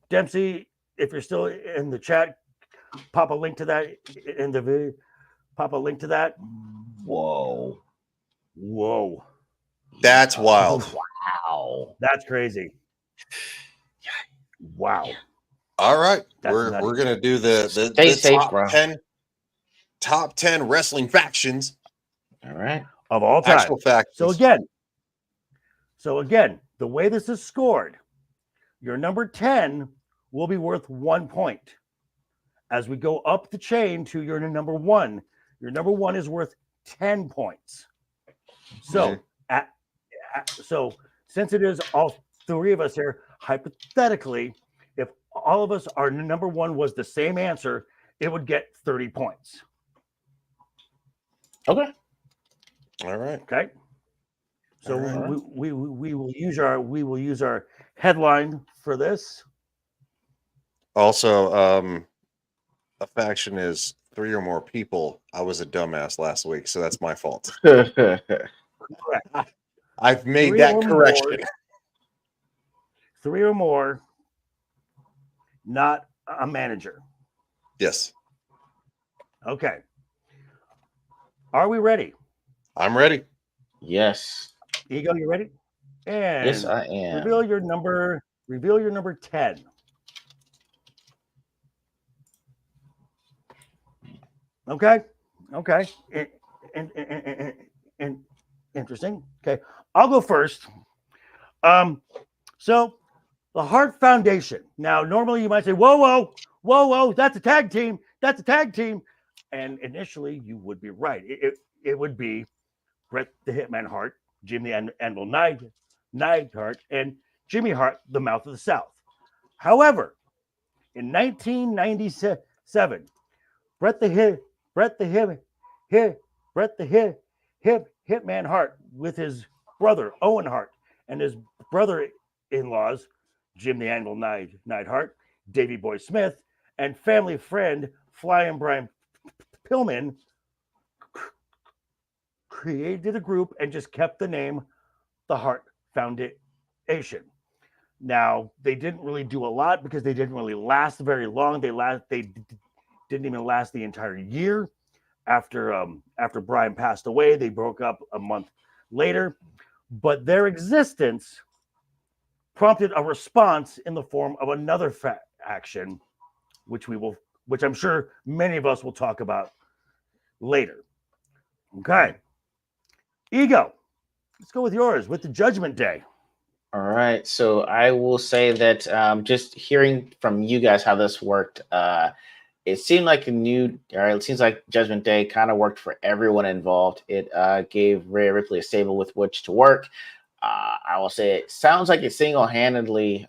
Dempsey, if you're still in the chat, pop a link to that in the video. Pop a link to that. Whoa. That's wild. Wow. That's crazy. Wow. All right. That's We're gonna do the safe, top bro. 10 wrestling factions. All right. Of all time. Actual factions. So again, the way this is scored, your number 10 will be worth 1 point. As we go up the chain to your number 1, your number 1 is worth 10 points. So, so since it is all 3 of us here, hypothetically, if all of us, our number 1 was the same answer, it would get 30 points. Okay. All right. Okay. So All right. we will use our headline for this. Also, a faction is 3 or more people. I was a dumbass last week, so that's my fault. I've made that correction. 3 or more, not a manager. Yes. Okay. Are we ready? I'm ready. Yes. Ego, you ready? And Yes, I am. Reveal your number 10. Okay. And interesting. Okay. I'll go first. So the Hart Foundation. Now, normally you might say, whoa, that's a tag team. And initially you would be right. It would be Bret the Hitman Hart, Jim the Anvil Neidhart, and Jimmy Hart, the Mouth of the South. However, in 1997, Bret the Hitman Hart, with his brother Owen Hart and his brother-in-laws Jim the Anvil Neidhart, Davey Boy Smith, and family friend Flying Brian Pillman, created a group and just kept the name the Hart Foundation. Now, they didn't really do a lot because they didn't really last very long. They didn't even last the entire year after Brian passed away. They broke up a month later, but their existence prompted a response in the form of another faction, which I'm sure many of us will talk about later. Okay, Ego, let's go with yours with the Judgment Day. All right, so I will say that just hearing from you guys how this worked, it seemed like it seems like Judgment Day kind of worked for everyone involved. It gave Rhea Ripley a stable with which to work. I will say it sounds like it single-handedly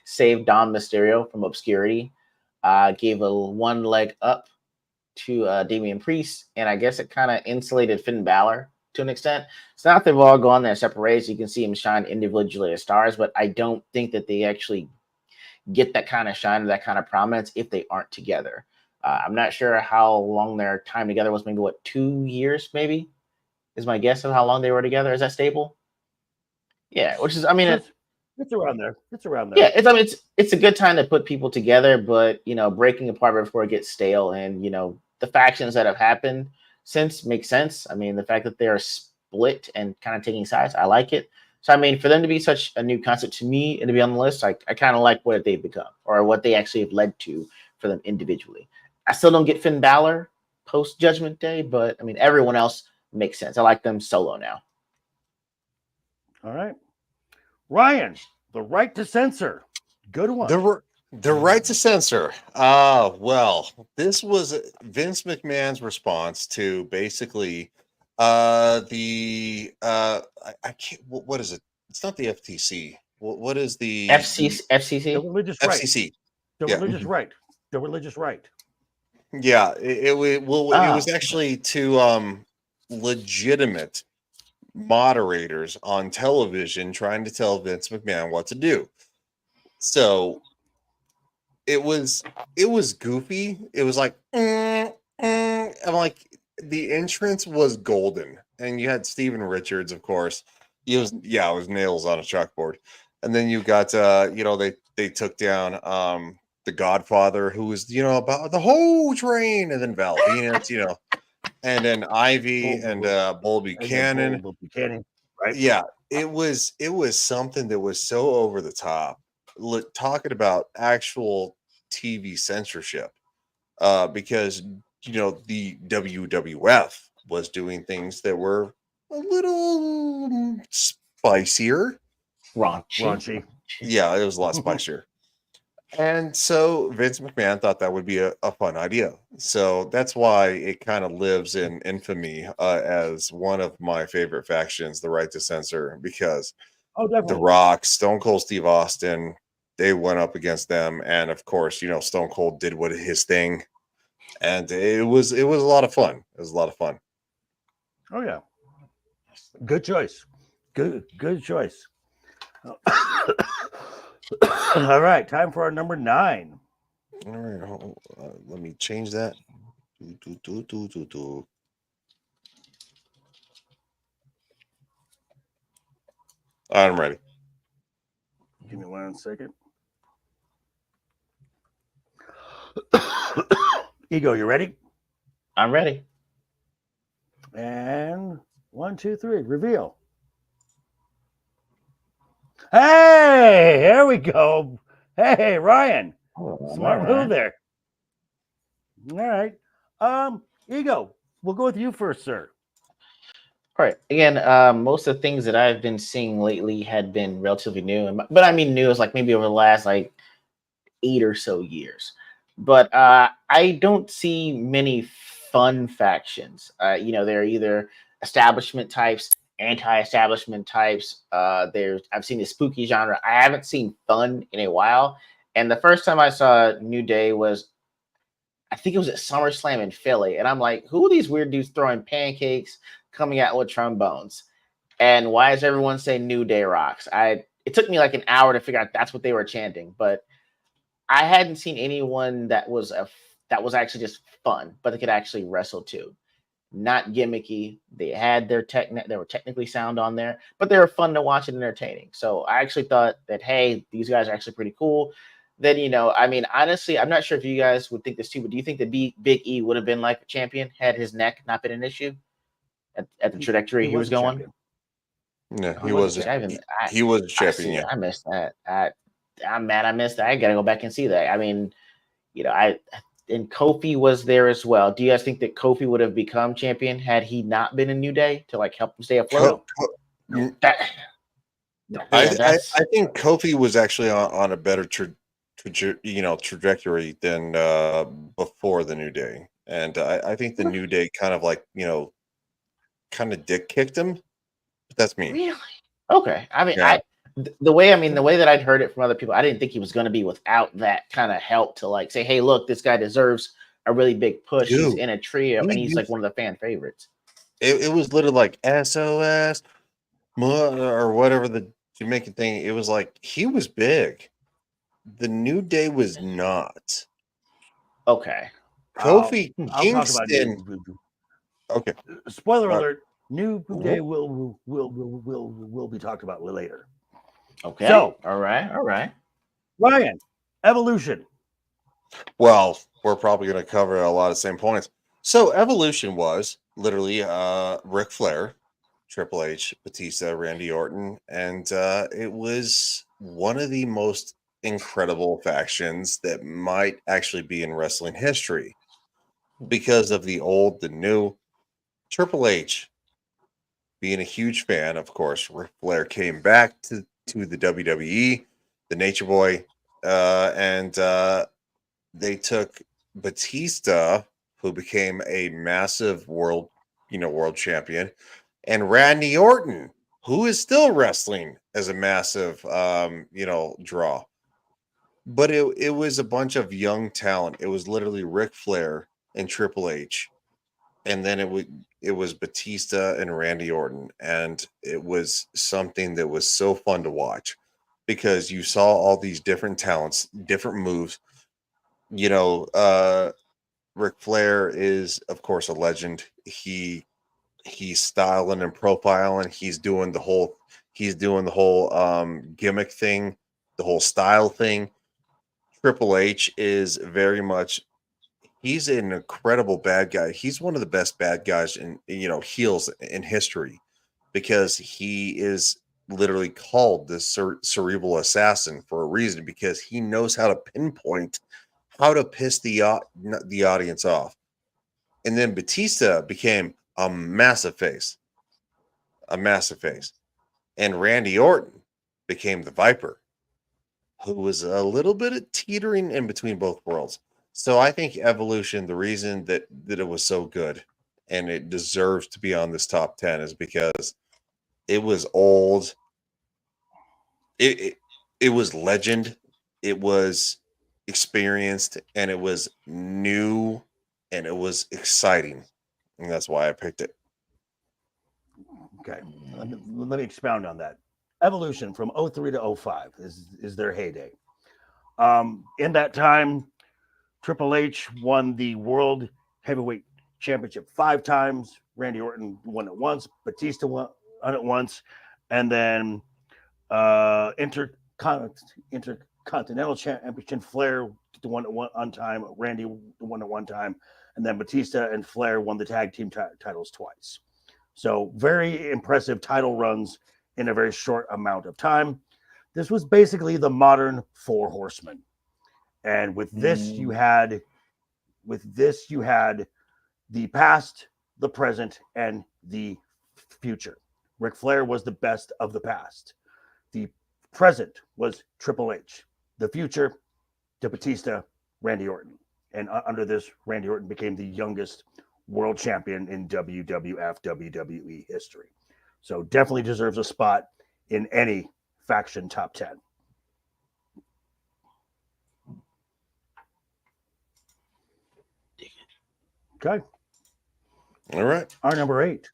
saved Dom Mysterio from obscurity, gave a one leg up to Damian Priest, and I guess it kind of insulated Finn Balor to an extent. It's not that they've all gone their separate ways. You can see them shine individually as stars, but I don't think that they actually get that kind of shine or that kind of prominence if they aren't together. I'm not sure how long their time together was. Maybe 2 years, maybe is my guess of how long they were together. Is that stable? Yeah, which is, I mean, it's around there. It's around there. Yeah, it's a good time to put people together, but breaking apart before it gets stale, and the factions that have happened since make sense. I mean, the fact that they're split and kind of taking sides, I like it. So I mean, for them to be such a new concept to me and to be on the list, I kind of like what they've become or what they actually have led to for them individually. I still don't get Finn Balor post Judgment Day, but I mean, everyone else makes sense. I like them solo now. All right. Ryan, the right to censor. Good one. The right to censor. Well, this was Vince McMahon's response to basically I can't, what is it? It's not the FTC. What is the FCC? The religious right. FCC. The religious right. The religious right. Yeah, it was actually to legitimate moderators on television trying to tell Vince McMahon what to do. So it was goofy. It was like, I'm like, the entrance was golden, and you had Steven Richards, of course. It was nails on a chalkboard, and then you got they took down the Godfather, who was about the whole train, and then Val Venus, and then Ivy and Bull Buchanan. Bull Buchanan, right? Yeah, it was something that was so over the top. Talking about actual TV censorship, because the WWF was doing things that were a little spicier, raunchy. Yeah, it was a lot spicier. And so Vince McMahon thought that would be a fun idea. So that's why it kind of lives in infamy as one of my favorite factions, the right to censor, because The Rock, Stone Cold Steve Austin, they went up against them. And of course, Stone Cold did his thing. And it was a lot of fun. It was a lot of fun. Oh, yeah. Good choice. Good choice. All right, time for our number 9. All right, let me change that. I'm ready. Give me 1 second. Ego, you ready? I'm ready. And 1, 2, 3, reveal. Hey, here we go. Hey, Ryan. Smart move there. All right. Ego, we'll go with you first, sir. All right. Again, most of the things that I've been seeing lately had been relatively new, but I mean new is like maybe over the last 8 or so years. But I don't see many fun factions. They're either establishment types, anti-establishment types. I've seen the spooky genre. I haven't seen fun in a while. And the first time I saw New Day was, I think it was at SummerSlam in Philly. And I'm like, who are these weird dudes throwing pancakes, coming out with trombones? And why is everyone saying New Day rocks? It took me like an hour to figure out that's what they were chanting. But I hadn't seen anyone that was actually just fun, but they could actually wrestle too. Not gimmicky. They had they were technically sound on there, but they were fun to watch and entertaining. So I actually thought that, hey, these guys are actually pretty cool. then I mean, honestly, I'm not sure if you guys would think this too, but do you think that Big E would have been like a champion had his neck not been an issue at the trajectory he was a going? champion. Yeah, He was a champion. he was a champion. See, Yeah, I missed that. I'm mad I missed that. I gotta go back and see that. I mean, and Kofi was there as well. Do you guys think that Kofi would have become champion had he not been in New Day to like help him stay afloat? That, I think Kofi was actually on a better trajectory than before the New Day, and I think the New Day kind of like kind of dick kicked him. But that's me. Really? Okay. I mean, Yeah. the way that I'd heard it from other people, I didn't think he was going to be without that kind of help to like say, hey, look, this guy deserves a really big push. Dude, he's in a trio, and he's like one of the fan favorites. It was literally like SOS or whatever the Jamaican thing. It was like he was big. The New Day was not. Okay. Kofi I'll Kingston. talk about Okay. Spoiler alert: New Day will be talked about later. Okay. So, all right. Ryan, Evolution. Well, we're probably going to cover a lot of same points. So, Evolution was literally Ric Flair, Triple H, Batista, Randy Orton, and it was one of the most incredible factions that might actually be in wrestling history because of the old, the new. Triple H, being a huge fan, of course, Ric Flair came back to the WWE, the Nature Boy, and they took Batista, who became a massive world champion, and Randy Orton, who is still wrestling as a massive, draw. But it was a bunch of young talent. It was literally Ric Flair and Triple H, and then it was Batista and Randy Orton, and it was something that was so fun to watch because you saw all these different talents, different moves. Ric Flair is, of course, a legend. He's styling and profiling. He's doing the whole gimmick thing, the whole style thing. Triple H is very much. He's an incredible bad guy. He's one of the best bad guys in heels in history because he is literally called the cerebral assassin for a reason because he knows how to pinpoint how to piss the audience off. And then Batista became a massive face, and Randy Orton became the Viper, who was a little bit of teetering in between both worlds. So I think Evolution, the reason that it was so good and it deserves to be on this top 10 is because it was old. It was legend. It was experienced, and it was new, and it was exciting. And that's why I picked it. Okay. Let me expound on that. Evolution from 03 to 05 is their heyday. In that time, Triple H won the World Heavyweight Championship 5 times. Randy Orton won it once. Batista won it once. And then Intercontinental Championship, Flair won it one time. Randy won it one time. And then Batista and Flair won the tag team titles twice. So very impressive title runs in a very short amount of time. This was basically the modern Four Horsemen. And with this, you had the past, the present, and the future. Ric Flair was the best of the past. The present was Triple H. The future, to Batista, Randy Orton. And under this, Randy Orton became the youngest world champion in WWF WWE history. So definitely deserves a spot in any faction top 10. Okay. All right. Our number 8.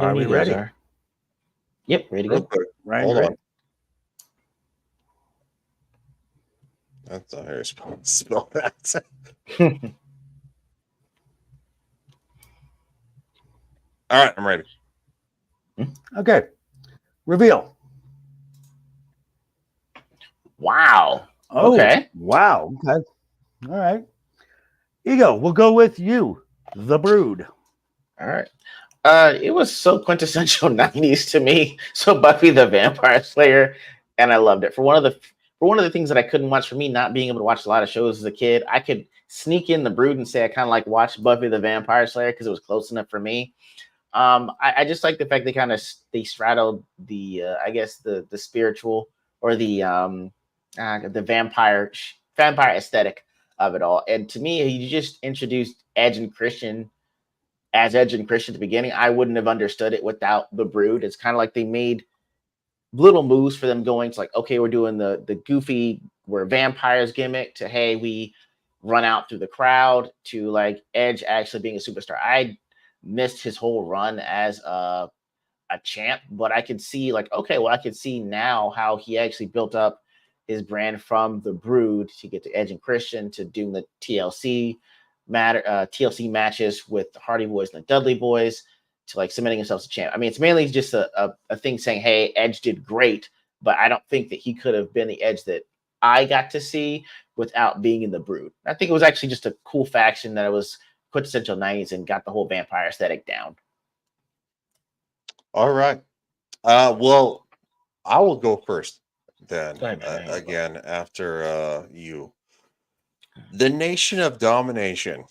Are we ready? Yep, ready to go. Ryan, Hold ready? on. That's not how you're supposed to spell that. All right, I'm ready. Okay. Reveal. Wow. Oh, Okay. wow. Okay. All right. Ego, we'll go with you. The Brood. All right. It was so quintessential 90s to me. So Buffy the Vampire Slayer, and I loved it. For one of the things that I couldn't watch, for me not being able to watch a lot of shows as a kid, I could sneak in the Brood and say I kind of like watched Buffy the Vampire Slayer because it was close enough for me. I just like the fact they straddled the I guess the spiritual or the vampire aesthetic of it all. And to me, you just introduced Edge and Christian as Edge and Christian at the beginning. I wouldn't have understood it without the Brood. It's kind of like they made little moves for them going to like, okay, we're doing the goofy, we're vampires gimmick to, hey, we run out through the crowd to like Edge actually being a superstar. I missed his whole run as a champ, but I could see like, okay, well, I could see now how he actually built up his brand from the Brood to get to Edge and Christian to doing the TLC matches with the Hardy Boys and the Dudley Boys to like cementing himself as a champ. I mean, it's mainly just a thing saying, hey, Edge did great, but I don't think that he could have been the Edge that I got to see without being in the Brood. I think it was actually just a cool faction that was quintessential 90s and got the whole vampire aesthetic down. All right. Well, I will go first then. Go ahead, Again, after you. The Nation of Domination.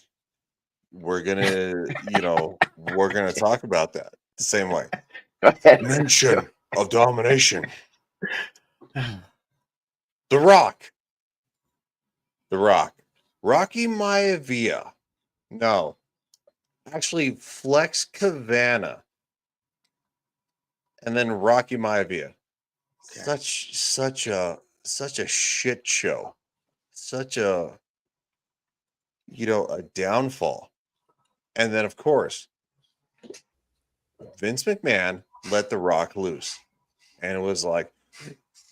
We're gonna, we're gonna talk about that the same way. Nation of Domination. The Rock. Rocky Maivia. No. Actually, Flex Cavana. And then Rocky Maivia. Okay. Such a shit show. Such a a downfall. And then of course, Vince McMahon let The Rock loose. And it was like,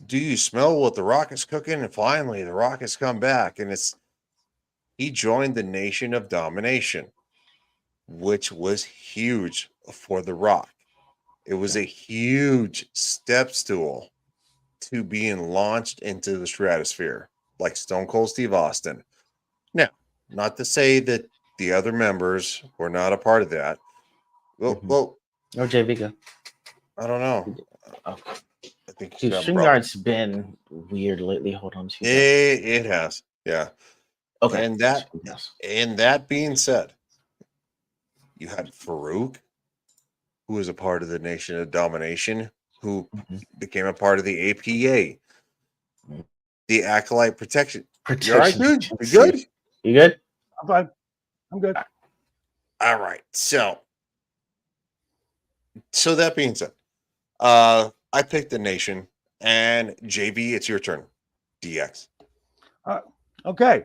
do you smell what The Rock is cooking? And finally The Rock has come back. And he joined the Nation of Domination, which was huge for The Rock. It was a huge step stool to being launched into the stratosphere, like Stone Cold Steve Austin. Now, not to say that the other members were not a part of that. Well, or JV. I don't know. Oh. I think Dude, StreamYard's been weird lately. Hold on. It has, yeah. Okay. And that being said, you had Farouk, who was a part of the Nation of Domination, who became a part of the APA, the Acolyte Protection. You all right, dude? You good? You good? I'm fine. I'm good. All right. So that being said, I picked the Nation, and JV, it's your turn. DX. Okay.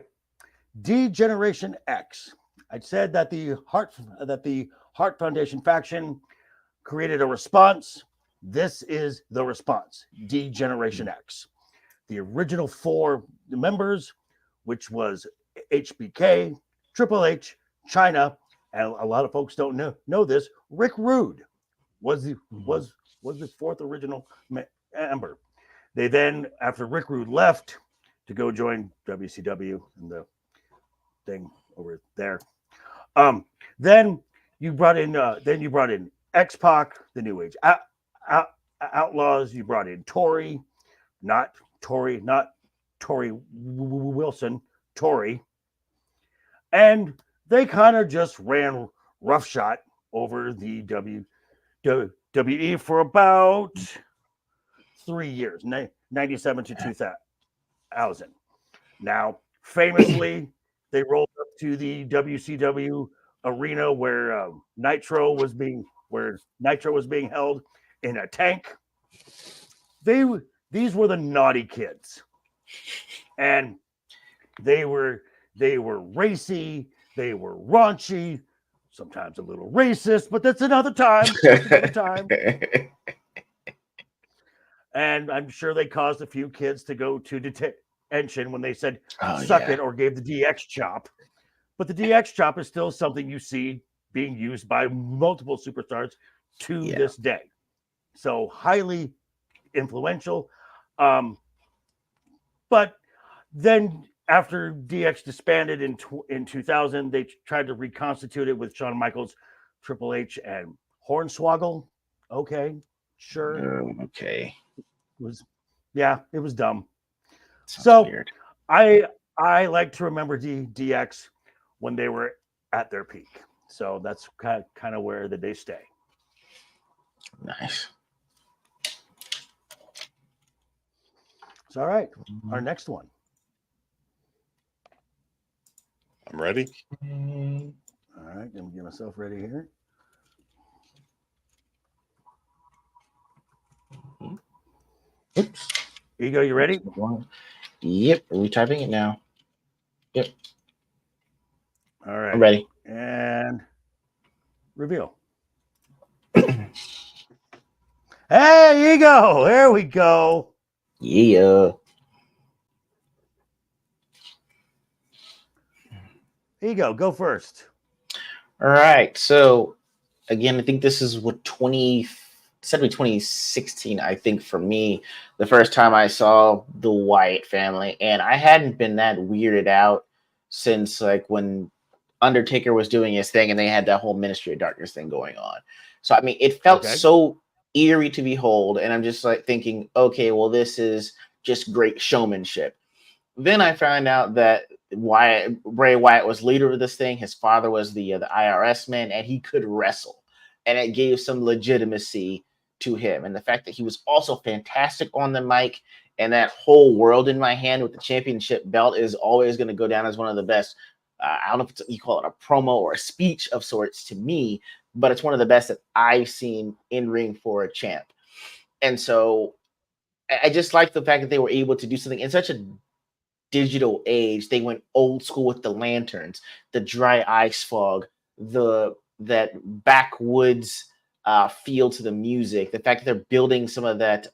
D Generation X. I said that the Heart Foundation faction created a response. This is the response. D Generation X. The original 4 members, which was HBK, Triple H, China, and a lot of folks don't know this. Rick Rude was the 4th original member. They then, after Rick Rude left to go join WCW and the thing over there, then you brought in X-Pac, the New Age Outlaws. You brought in Tori Wilson, Tori, and they kind of just ran roughshod over the WWE for about 3 years, 97 to 2000. Now, famously, they rolled up to the WCW arena where Nitro was being held in a tank. These were the naughty kids, and they were racy, they were raunchy, sometimes a little racist, but that's another time. And I'm sure they caused a few kids to go to detention when they said suck it or gave the DX chop. But the DX chop is still something you see being used by multiple superstars to Yeah. this day. So highly influential. But then after DX disbanded in 2000, they tried to reconstitute it with Shawn Michaels, Triple H, and Hornswoggle. Okay, sure. Okay. It was dumb. Sounds So weird. I like to remember DX when they were at their peak. So that's kind of where they stay. Nice. It's all right. Our next one. I'm ready. All right, let me get myself ready here. Oops. Ego, you ready? Yep. Are we typing it now? Yep. All right. I'm ready. And reveal. Hey, Ego. There we go. Yeah. Ego, go first. All right. So again, I think this is what 2016, I think, for me, the first time I saw the Wyatt family. And I hadn't been that weirded out since like when Undertaker was doing his thing and they had that whole Ministry of Darkness thing going on. So I mean, it felt so eerie to behold, and I'm just like thinking, okay, well, this is just great showmanship. Then I found out that Bray Wyatt was leader of this thing. His father was the IRS man, and he could wrestle, and it gave some legitimacy to him. And the fact that he was also fantastic on the mic, and that whole world in my hand with the championship belt is always going to go down as one of the best. I don't know if you call it a promo or a speech of sorts to me, but it's one of the best that I've seen in ring for a champ. And so I just like the fact that they were able to do something in such a digital age. They went old school with the lanterns, the dry ice fog, that backwoods feel to the music, the fact that they're building some of that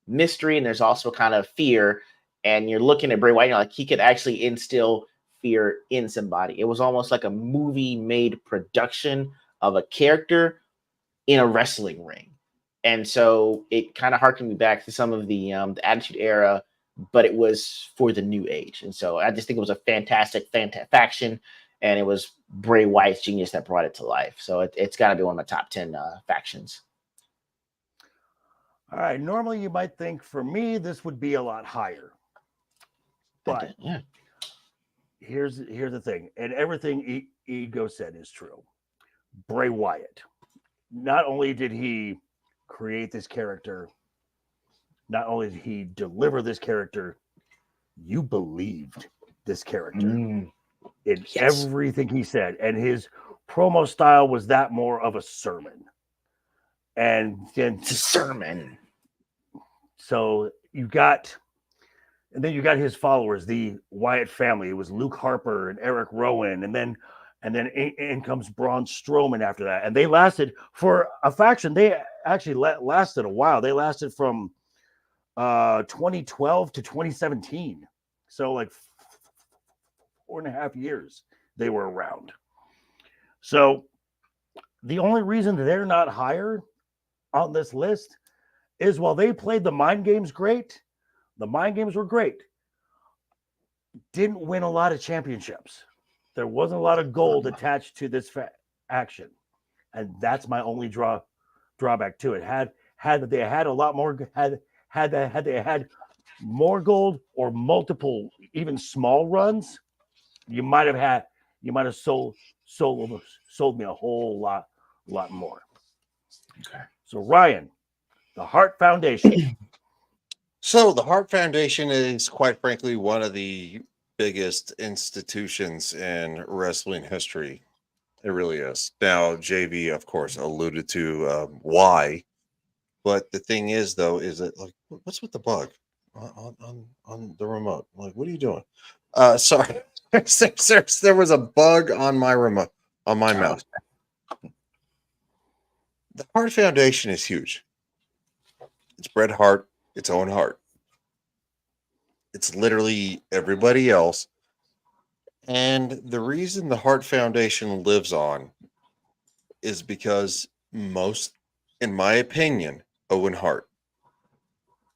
mystery, and there's also kind of fear. And you're looking at Bray Wyatt, you're like, he could actually instill fear in somebody. It was almost like a movie-made production of a character in a wrestling ring. And so it kind of harkened me back to some of the Attitude Era, but it was for the new age. And so I just think it was a fantastic faction, and it was Bray Wyatt's genius that brought it to life. So it's got to be one of my top 10 factions. All right. Normally, you might think for me this would be a lot higher, but yeah, here's the thing, and everything Ego said is true. Bray Wyatt, not only did he create this character, not only did he deliver this character, you believed this character in everything he said, and his promo style was that more of a sermon. And then it's a sermon. So you got his followers, the Wyatt family. It was Luke Harper and Eric Rowan, and then in comes Braun Strowman after that. And they lasted for a faction. They actually lasted a while. They lasted from 2012 to 2017. So like 4.5 years they were around. So the only reason they're not higher on this list is while they played the mind games great, the mind games were great, didn't win a lot of championships. There wasn't a lot of gold attached to this action, and that's my only drawback to it. Had they had a lot more, had they had more gold or multiple even small runs, you might have sold me a whole lot more. Okay. So Ryan, the Hart Foundation. So the Hart Foundation is, quite frankly, one of the biggest institutions in wrestling history. It really is. Now, JV, of course, alluded to why, but the thing is, though, is that like, what's with the bug on the remote? Like, what are you doing? Sorry, there was a bug on my remote on my mouse. The Hart Foundation is huge. It's Bret Hart, its own Hart. It's literally everybody else. And the reason the Hart Foundation lives on is because in my opinion, Owen Hart,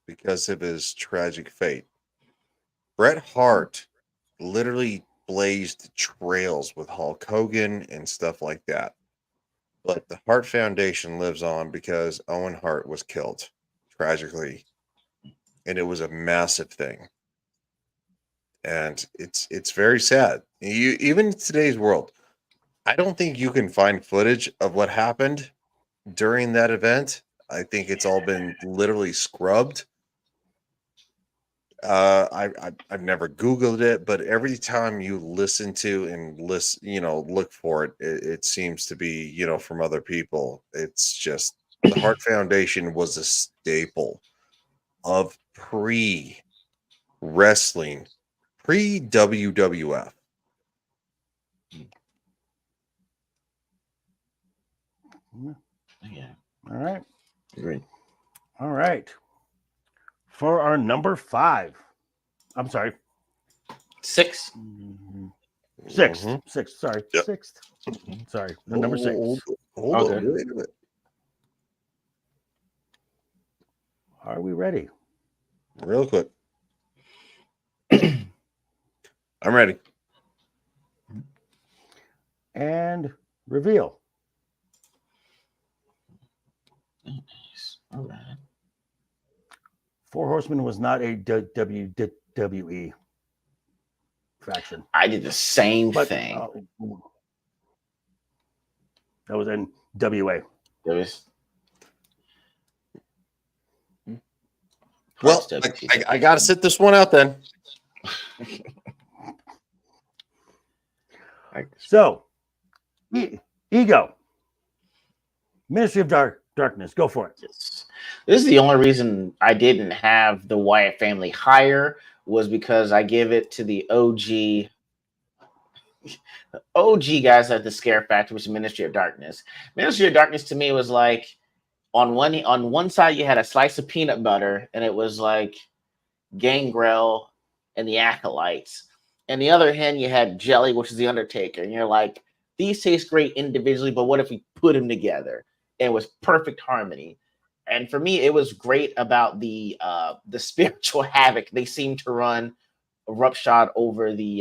because of his tragic fate. Bret Hart literally blazed trails with Hulk Hogan and stuff like that. But the Hart Foundation lives on because Owen Hart was killed tragically, and it was a massive thing. And it's very sad. Even in today's world, I don't think you can find footage of what happened during that event. I think it's all been literally scrubbed. I've never Googled it, but every time you listen to and look for it, it seems to be, from other people. It's just the Hart Foundation was a staple of pre-wrestling, pre-WWF. Yeah. All right. Agreed. All right. For our number 5. I'm sorry. 6. Sixth. Mhm. Sixth. Sorry. Yep. Sixth. Sorry. The number 6. Hold Okay. on. Wait a minute. Are we ready? Real quick. I'm ready. And reveal. All right. Four Horsemen was not a WWE faction. I did the same But thing. That was in WA. There was Well, I got to sit this one out then. So, Ego. Ministry of Darkness. Go for it. This is the only reason I didn't have the Wyatt family higher, was because I give it to the OG guys at the Scare Factory, which is Ministry of Darkness. Ministry of Darkness to me was like, on one side you had a slice of peanut butter, and it was like Gangrel and the Acolytes. And the other hand, you had Jelly, which is the Undertaker. And you're like, these taste great individually, but what if we put them together? And it was perfect harmony. And for me, it was great about the spiritual havoc they seemed to run roughshod over the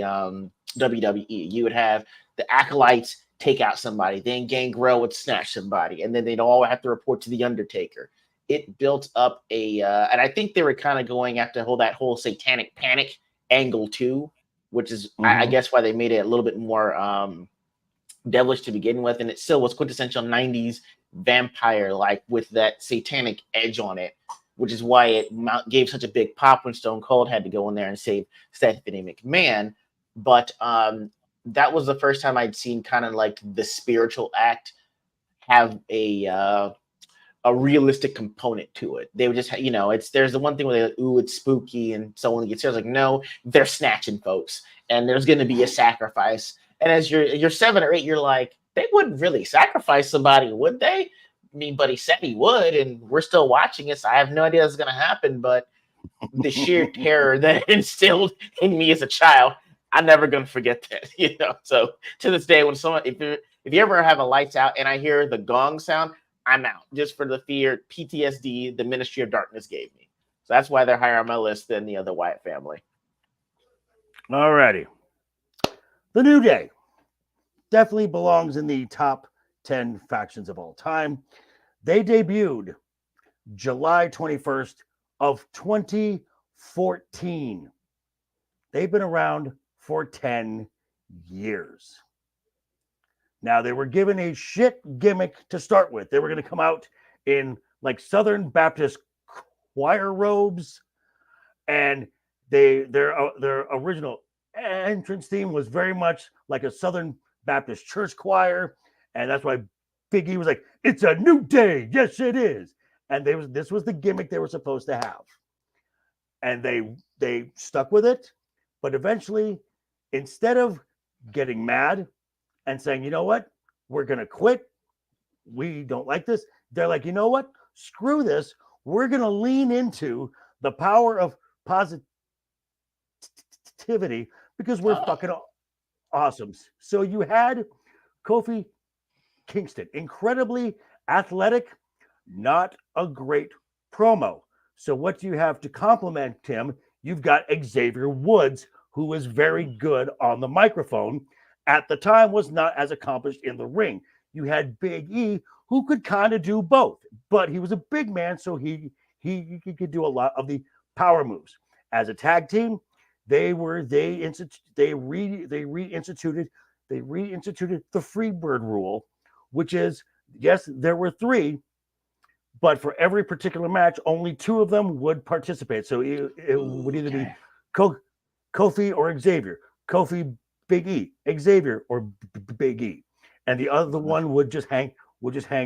WWE. You would have the Acolytes take out somebody, then Gangrel would snatch somebody, and then they'd all have to report to the Undertaker. It built up and I think they were kind of going after that whole satanic panic angle too, which is I guess why they made it a little bit more devilish to begin with, and it still was quintessential 90s vampire like with that satanic edge on it, which is why it gave such a big pop when Stone Cold had to go in there and save Stephanie McMahon. But that was the first time I'd seen kind of like the spiritual act have a realistic component to it. They would just, there's the one thing where they're like, ooh, it's spooky, and someone gets here. Like, no, they're snatching folks, and there's going to be a sacrifice. And as you're 7 or 8, you're like, they wouldn't really sacrifice somebody, would they? I mean, but he said he would, and we're still watching it, so I have no idea what's going to happen. But the sheer terror that it instilled in me as a child, I'm never going to forget that. So to this day, when someone, if you ever have a lights out and I hear the gong sound, I'm out, just for the fear, PTSD the Ministry of Darkness gave me. So that's why they're higher on my list than the other Wyatt family. All righty. The New Day definitely belongs in the top 10 factions of all time. They debuted July 21st of 2014. They've been around for 10 years. Now, they were given a shit gimmick to start with. They were going to come out in like Southern Baptist choir robes, and their original entrance theme was very much like a Southern Baptist church choir, and that's why Big E was like, "It's a new day, yes it is," and this was the gimmick they were supposed to have, and they stuck with it, but eventually, instead of getting mad and saying, you know what, we're gonna quit, we don't like this, they're like, you know what, screw this, we're gonna lean into the power of positivity because we're fucking awesome. So you had Kofi Kingston. Incredibly athletic, not a great promo. So what do you have to compliment him? You've got Xavier Woods, who was very good on the microphone. At the time, was not as accomplished in the ring. You had Big E, who could kind of do both, but he was a big man, so he could do a lot of the power moves. As a tag team, they reinstituted the Freebird rule, which is, yes, there were 3, but for every particular match, only 2 of them would participate. So it would either be Kofi or Xavier, Kofi, Big E, Xavier, or Big E, and the other one would just hang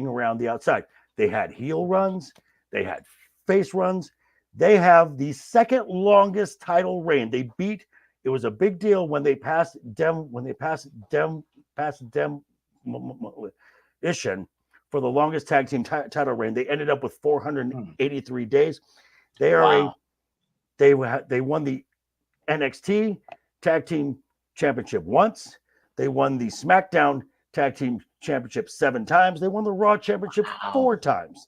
around the outside. They had heel runs, they had face runs. They have the second longest title reign. They beat. It was a big deal when they passed Demolition for the longest tag team title reign. They ended up with 483 days. They are they won the NXT Tag Team Championship once. They won the SmackDown Tag Team Championship 7 times. They won the Raw Championship 4 times.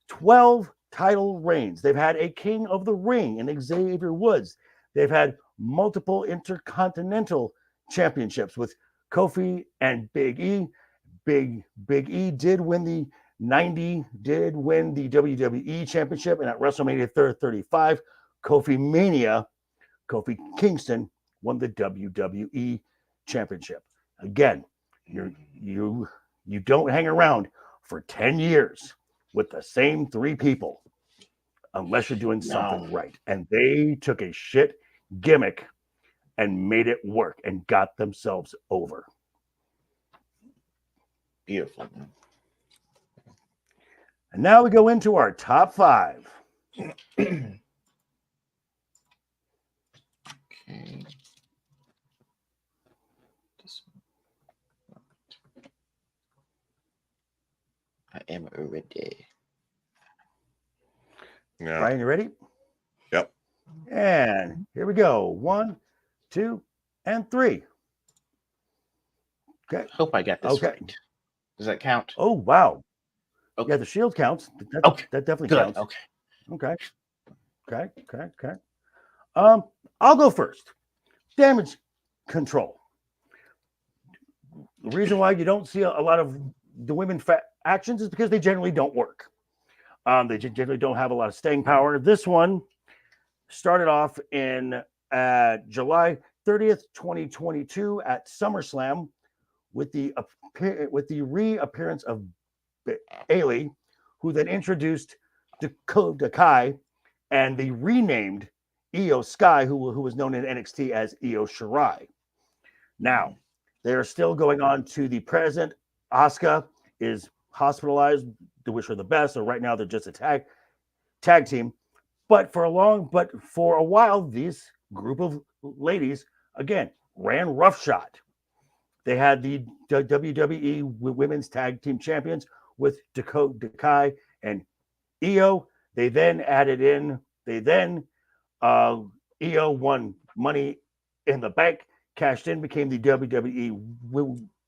12 title reigns. They've had a King of the Ring in Xavier Woods. They've had multiple Intercontinental Championships with Kofi and Big E. Big E did win the WWE Championship, and at WrestleMania 35, Kofi Kingston won the WWE Championship. Again, you don't hang around for 10 years with the same 3 people unless you're doing something right. And they took a shit gimmick and made it work and got themselves over. Beautiful. And now we go into our top 5. Okay. I am ready. Yeah. Brian, you ready? Yep. And here we go. 1, 2, and 3. Okay. Hope I got this Okay. right. Does that count? Oh, wow. Okay. Yeah, the shield counts. That definitely Good. counts. Okay. Okay. I'll go first. Damage control. The reason why you don't see a lot of the women actions is because they generally don't work. They generally don't have a lot of staying power. This one started off in July 30th, 2022 at SummerSlam with the reappearance of Bayley, who then introduced Dakota Kai and the renamed Io Sky, who was known in NXT as Io Shirai. Now, they are still going on to the present. Asuka is hospitalized. To wish her the best. So right now they're just a tag team. But for a while, these group of ladies again ran roughshod. They had the WWE Women's Tag Team Champions with Dakota Kai and Io. They then added in. Io won Money in the Bank, cashed in, became the WWE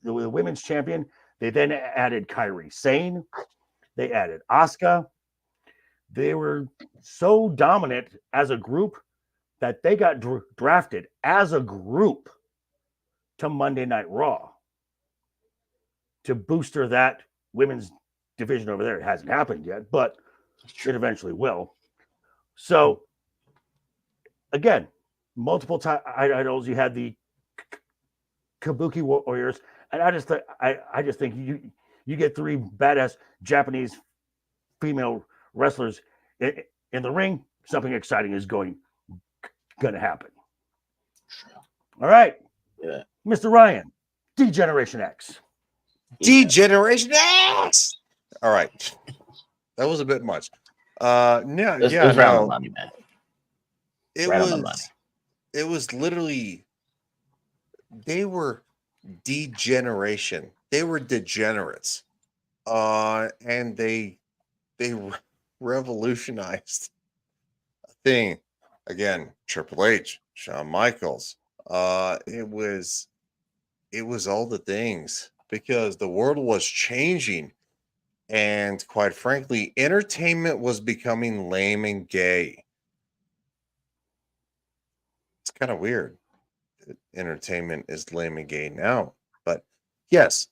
Women's Champion. They then added Kairi Sane. They added Asuka. They were so dominant as a group that they got drafted as a group to Monday Night Raw to booster that women's division over there. It hasn't happened yet, but it eventually will. So, again, multiple titles. You had the Kabuki Warriors, and I just think you get 3 badass Japanese female wrestlers in the ring. Something exciting is going to happen. All right, Mr. Ryan, D-Generation X. D-Generation X. All right, that was a bit much. It was literally, they were degeneration. They were degenerates. And they revolutionized a thing. Again, Triple H, Shawn Michaels. It was all the things. because the world was changing. And quite frankly, entertainment was becoming lame and gay. It's kind of weird that entertainment is lame and gay now. But yes,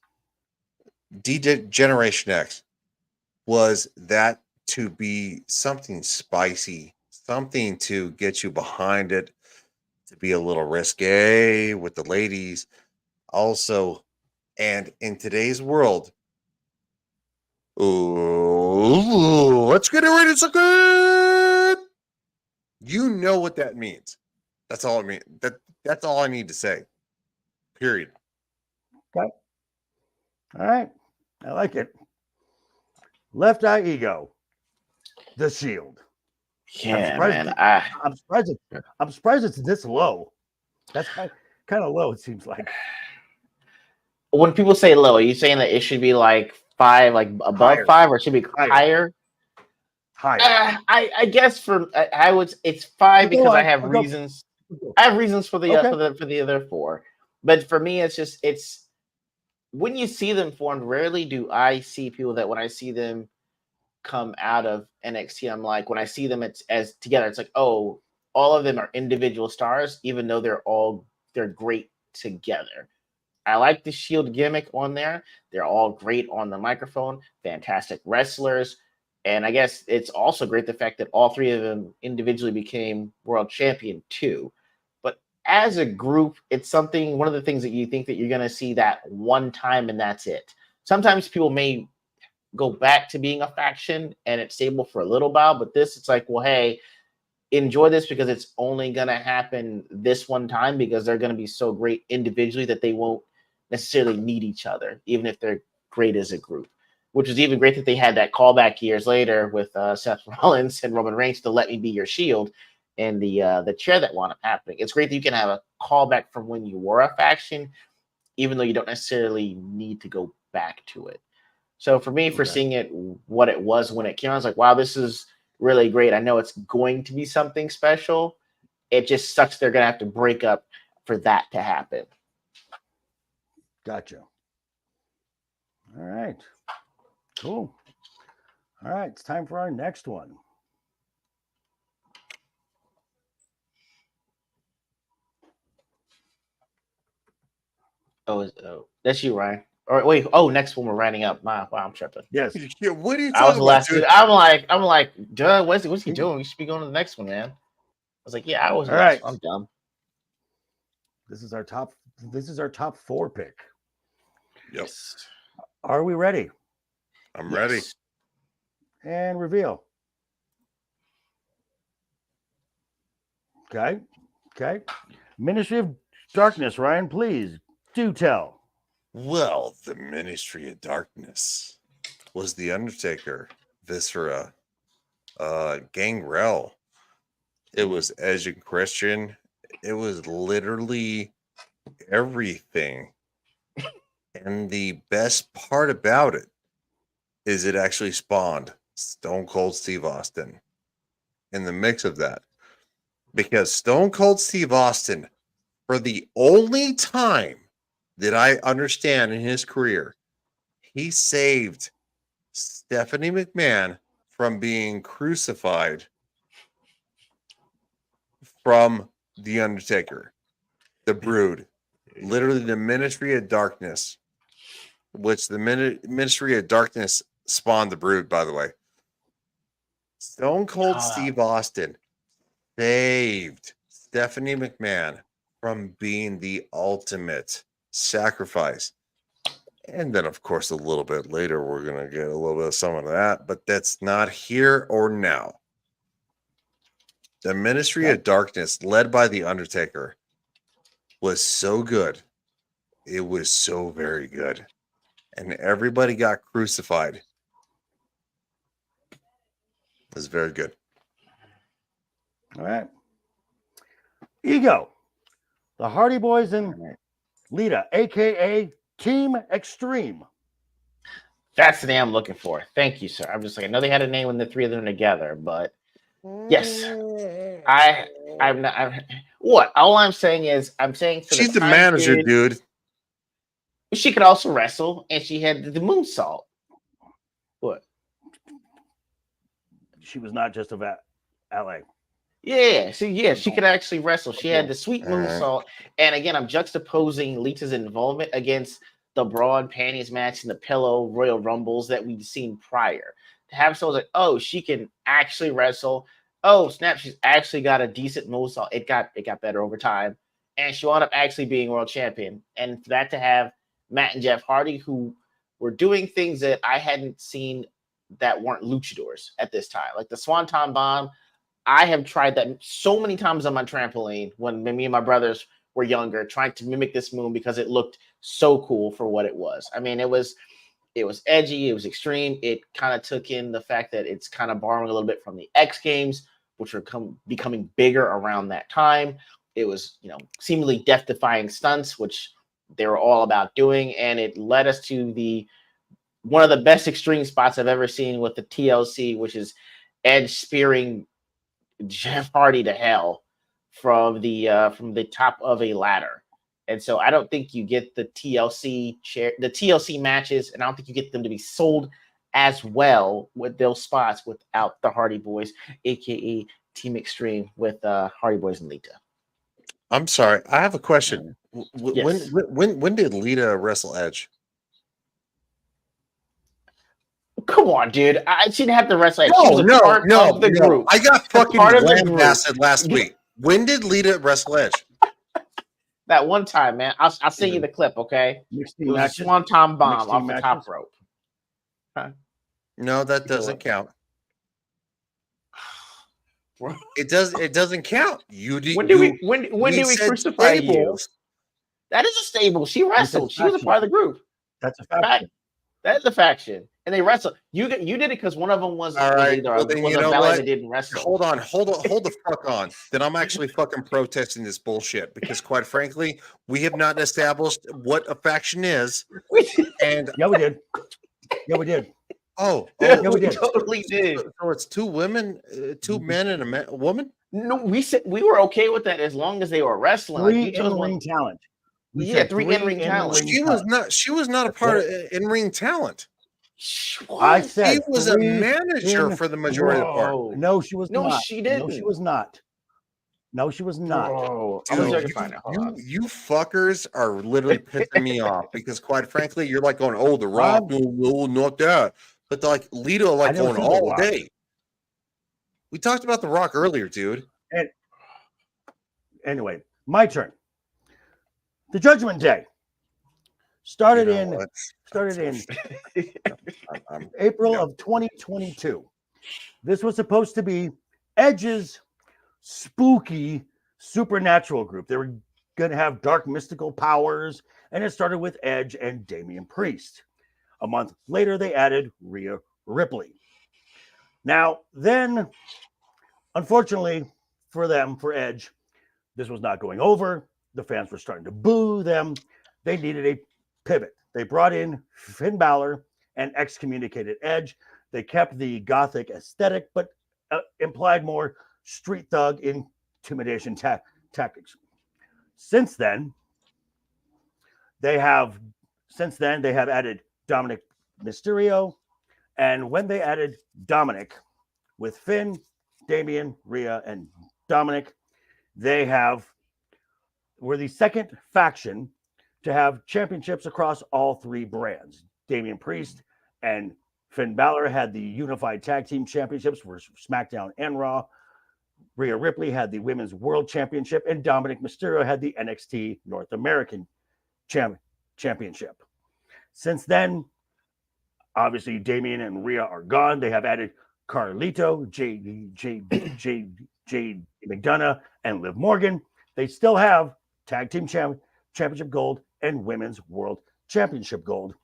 Generation X was that to be something spicy, something to get you behind it, to be a little risque with the ladies. Also, and in today's world, ooh, let's get it ready, sucker. You know what that means. That's all I mean. That's all I need to say. Period. Okay. All right. I like it. LeftEyeEgo, the Shield. Yeah, surprised man. I'm surprised it's this low. That's kind of low, it seems like. When people say low, are you saying that it should be like 5, like above Higher. 5, or it should be higher? Higher. I guess I would, it's 5 Go because on. I have I'll go. reasons. I have reasons for the Okay. for the other 4, but for me, it's when you see them formed. Rarely do I see people that when I see them come out of NXT, I'm like, when I see them as together, it's like, oh, all of them are individual stars, even though they're great together. I like the Shield gimmick on there. They're all great on the microphone, fantastic wrestlers. And I guess it's also great the fact that all 3 of them individually became world champion too. But as a group, it's one of the things that you think that you're going to see that one time and that's it. Sometimes people may go back to being a faction and it's stable for a little while, but it's like, well, hey, enjoy this because it's only going to happen this one time because they're going to be so great individually that they won't necessarily need each other, even if they're great as a group, which is even great that they had that callback years later with Seth Rollins and Roman Reigns to Let Me Be Your Shield and the chair that wound up happening. It's great that you can have a callback from when you were a faction, even though you don't necessarily need to go back to it. So for me, for seeing it what it was when it came out, I was like, wow, this is really great. I know it's going to be something special. It just sucks they're going to have to break up for that to happen. Gotcha. All right. Cool. All right. It's time for our next one. Oh, that's you, Ryan. Or wait, next one we're writing up. Wow, I'm tripping. Yes. Yeah, what are you I was talking about, last. dude? I'm like, duh. What's he doing? You should be going to the next one, man. I was like, yeah, I was. All right. I'm dumb. This is our top 4 pick. Yep. Are we ready? I'm ready. And reveal. Okay. Ministry of Darkness, Ryan, please do tell. Well, the Ministry of Darkness was The Undertaker, Viscera, Gangrel. It was Edge and Christian. It was literally everything. And the best part about it is it actually spawned Stone Cold Steve Austin in the mix of that. Because Stone Cold Steve Austin, for the only time that I understand in his career, he saved Stephanie McMahon from being crucified from The Undertaker, the Brood, literally the Ministry of Darkness, which the Ministry of Darkness spawned the Brood, by the way. Stone Cold Steve Austin saved Stephanie McMahon from being the ultimate sacrifice. And then, of course, a little bit later, we're going to get a little bit of some of that, but that's not here or now. The Ministry of Darkness, led by The Undertaker, was so good. It was so very good. And everybody got crucified. It was very good. All right. Ego. The Hardy Boys and Lita, a.k.a. Team Extreme. That's the name I'm looking for. Thank you, sir. I'm just like, I know they had a name when the 3 of them together, but yes, I'm not. What? All I'm saying is, I'm saying for she's the the manager, period, dude. She could also wrestle, and she had the moonsault. What? She was not just a LA. Yeah, she could actually wrestle. She had the sweet All right. moonsault. And again, I'm juxtaposing Lita's involvement against the broad panties match and the pillow Royal Rumbles that we've seen prior. To have someone like, oh, she can actually wrestle. Oh, snap, she's actually got a decent moonsault. It got better over time. And she wound up actually being world champion. And for that to have Matt and Jeff Hardy, who were doing things that I hadn't seen that weren't luchadors at this time, like the Swanton Bomb. I have tried that so many times on my trampoline when me and my brothers were younger, trying to mimic this move because it looked so cool for what it was. I mean, it was edgy, it was extreme. It kind of took in the fact that it's kind of borrowing a little bit from the X Games, which were becoming bigger around that time. It was, seemingly death-defying stunts, which they were all about doing, and it led us to one of the best extreme spots I've ever seen with the TLC, which is Edge spearing Jeff Hardy to hell from the top of a ladder. And so I don't think you get the TLC matches, and I don't think you get them to be sold as well with those spots without the Hardy Boys, aka Team Extreme, with Hardy Boys and Lita. I'm sorry, I have a question. Yes. When did Lita wrestle Edge? Come on, dude. She didn't have to wrestle. No, She was a part of the group. I got fucking part of the group. lambasted last week. When did Lita wrestle Edge? That one time, man. I'll send you the clip, okay? It was a Swanton Bomb off the top rope. Huh? No, that doesn't count. It doesn't count. When do we crucify you? That is a stable. She wrestled. She was a part of the group. That's a faction. That is a faction. And they wrestled. You did it because one of them was all right. Well, then was a valet that didn't wrestle. Hold the fuck on. Then I'm actually fucking protesting this bullshit because, quite frankly, we have not established what a faction is. And yeah, we did. Yeah, we did. Oh, yeah, we did. Totally did. So it's two women, two men, and a woman. No, we said we were okay with that as long as they were wrestling. Three in-ring talent. Yeah, three in-ring talent. She was not a part of in-ring talent. I said she was a manager for the majority of the part. No, she was not. No, she didn't. No, she was not. No, she was not. You fuckers are literally pissing me off because, quite frankly, you're like going, "Oh, The Rock, no, not that." But like Lita, like going all day. We talked about The Rock earlier, dude. And anyway, my turn. The Judgment Day started in April of 2022. This was supposed to be Edge's spooky supernatural group. They were going to have dark mystical powers, and it started with Edge and Damian Priest. A month later, they added Rhea Ripley. Now, then, unfortunately for Edge, this was not going over. The fans were starting to boo them. They needed a pivot. They brought in Finn Balor and excommunicated Edge. They kept the gothic aesthetic, but implied more street thug intimidation tactics. Since then, they have added Dominic Mysterio, and when they added Dominic with Finn, Damian, Rhea, and Dominic, they were the second faction to have championships across all three brands. Damian Priest and Finn Balor had the unified tag team championships for SmackDown and Raw. Rhea Ripley had the Women's World Championship, and Dominic Mysterio had the NXT North American Championship. Since then, obviously, Damian and Rhea are gone. They have added Carlito, Jade McDonough, and Liv Morgan. They still have Tag Team Championship Gold and Women's World Championship Gold.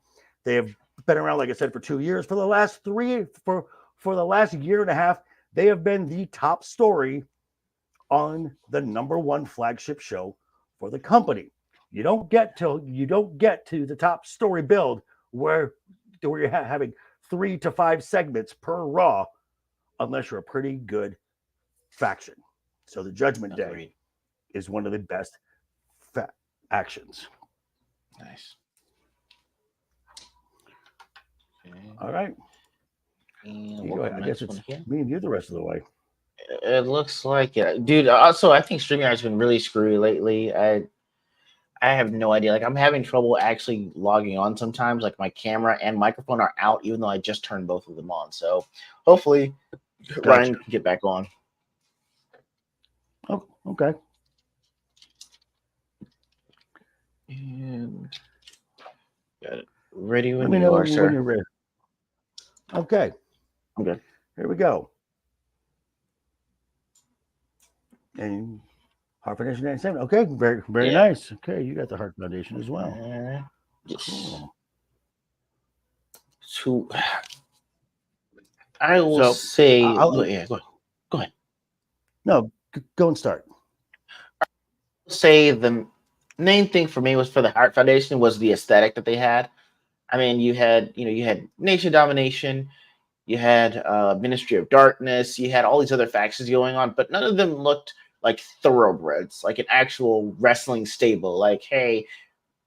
They have been around, like I said, for 2 years. For the last year and a half, they have been the top story on the #1 flagship show for the company. You don't get to the top story build where you're having 3 to 5 segments per Raw, unless you're a pretty good faction. So the Judgment Day is one of the best actions. Nice. All right. And You we'll go ahead. come I guess next one it's here. me and you the rest of the way. It looks like it, dude. Also, I think StreamYard's been really screwy lately. I have no idea. Like, I'm having trouble actually logging on sometimes. Like, my camera and microphone are out, even though I just turned both of them on. So, hopefully, Ryan can get back on. Oh, okay. And got it ready when Let me you know are, sir. when you're ready. Okay. Okay. Here we go. And Heart Foundation 97. Okay, very nice. Okay, you got the Heart Foundation as well. Yes. Cool. So I will say, go ahead. No, go and start. Say the main thing for me was for the Heart Foundation was the aesthetic that they had. I mean, you had Nation Domination, you had Ministry of Darkness, you had all these other factions going on, but none of them looked like thoroughbreds, like an actual wrestling stable. Like, hey,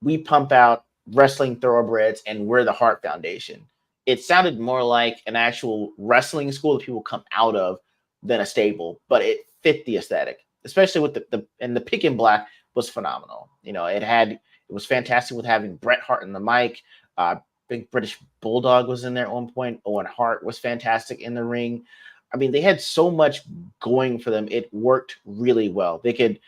we pump out wrestling thoroughbreds and we're the Heart Foundation. It sounded more like an actual wrestling school that people come out of than a stable, but it fit the aesthetic, especially with the pick in black was phenomenal. It was fantastic with having Bret Hart in the mic. Big British Bulldog was in there at one point. Owen Hart was fantastic in the ring. I mean, they had so much going for them. It worked really well. They could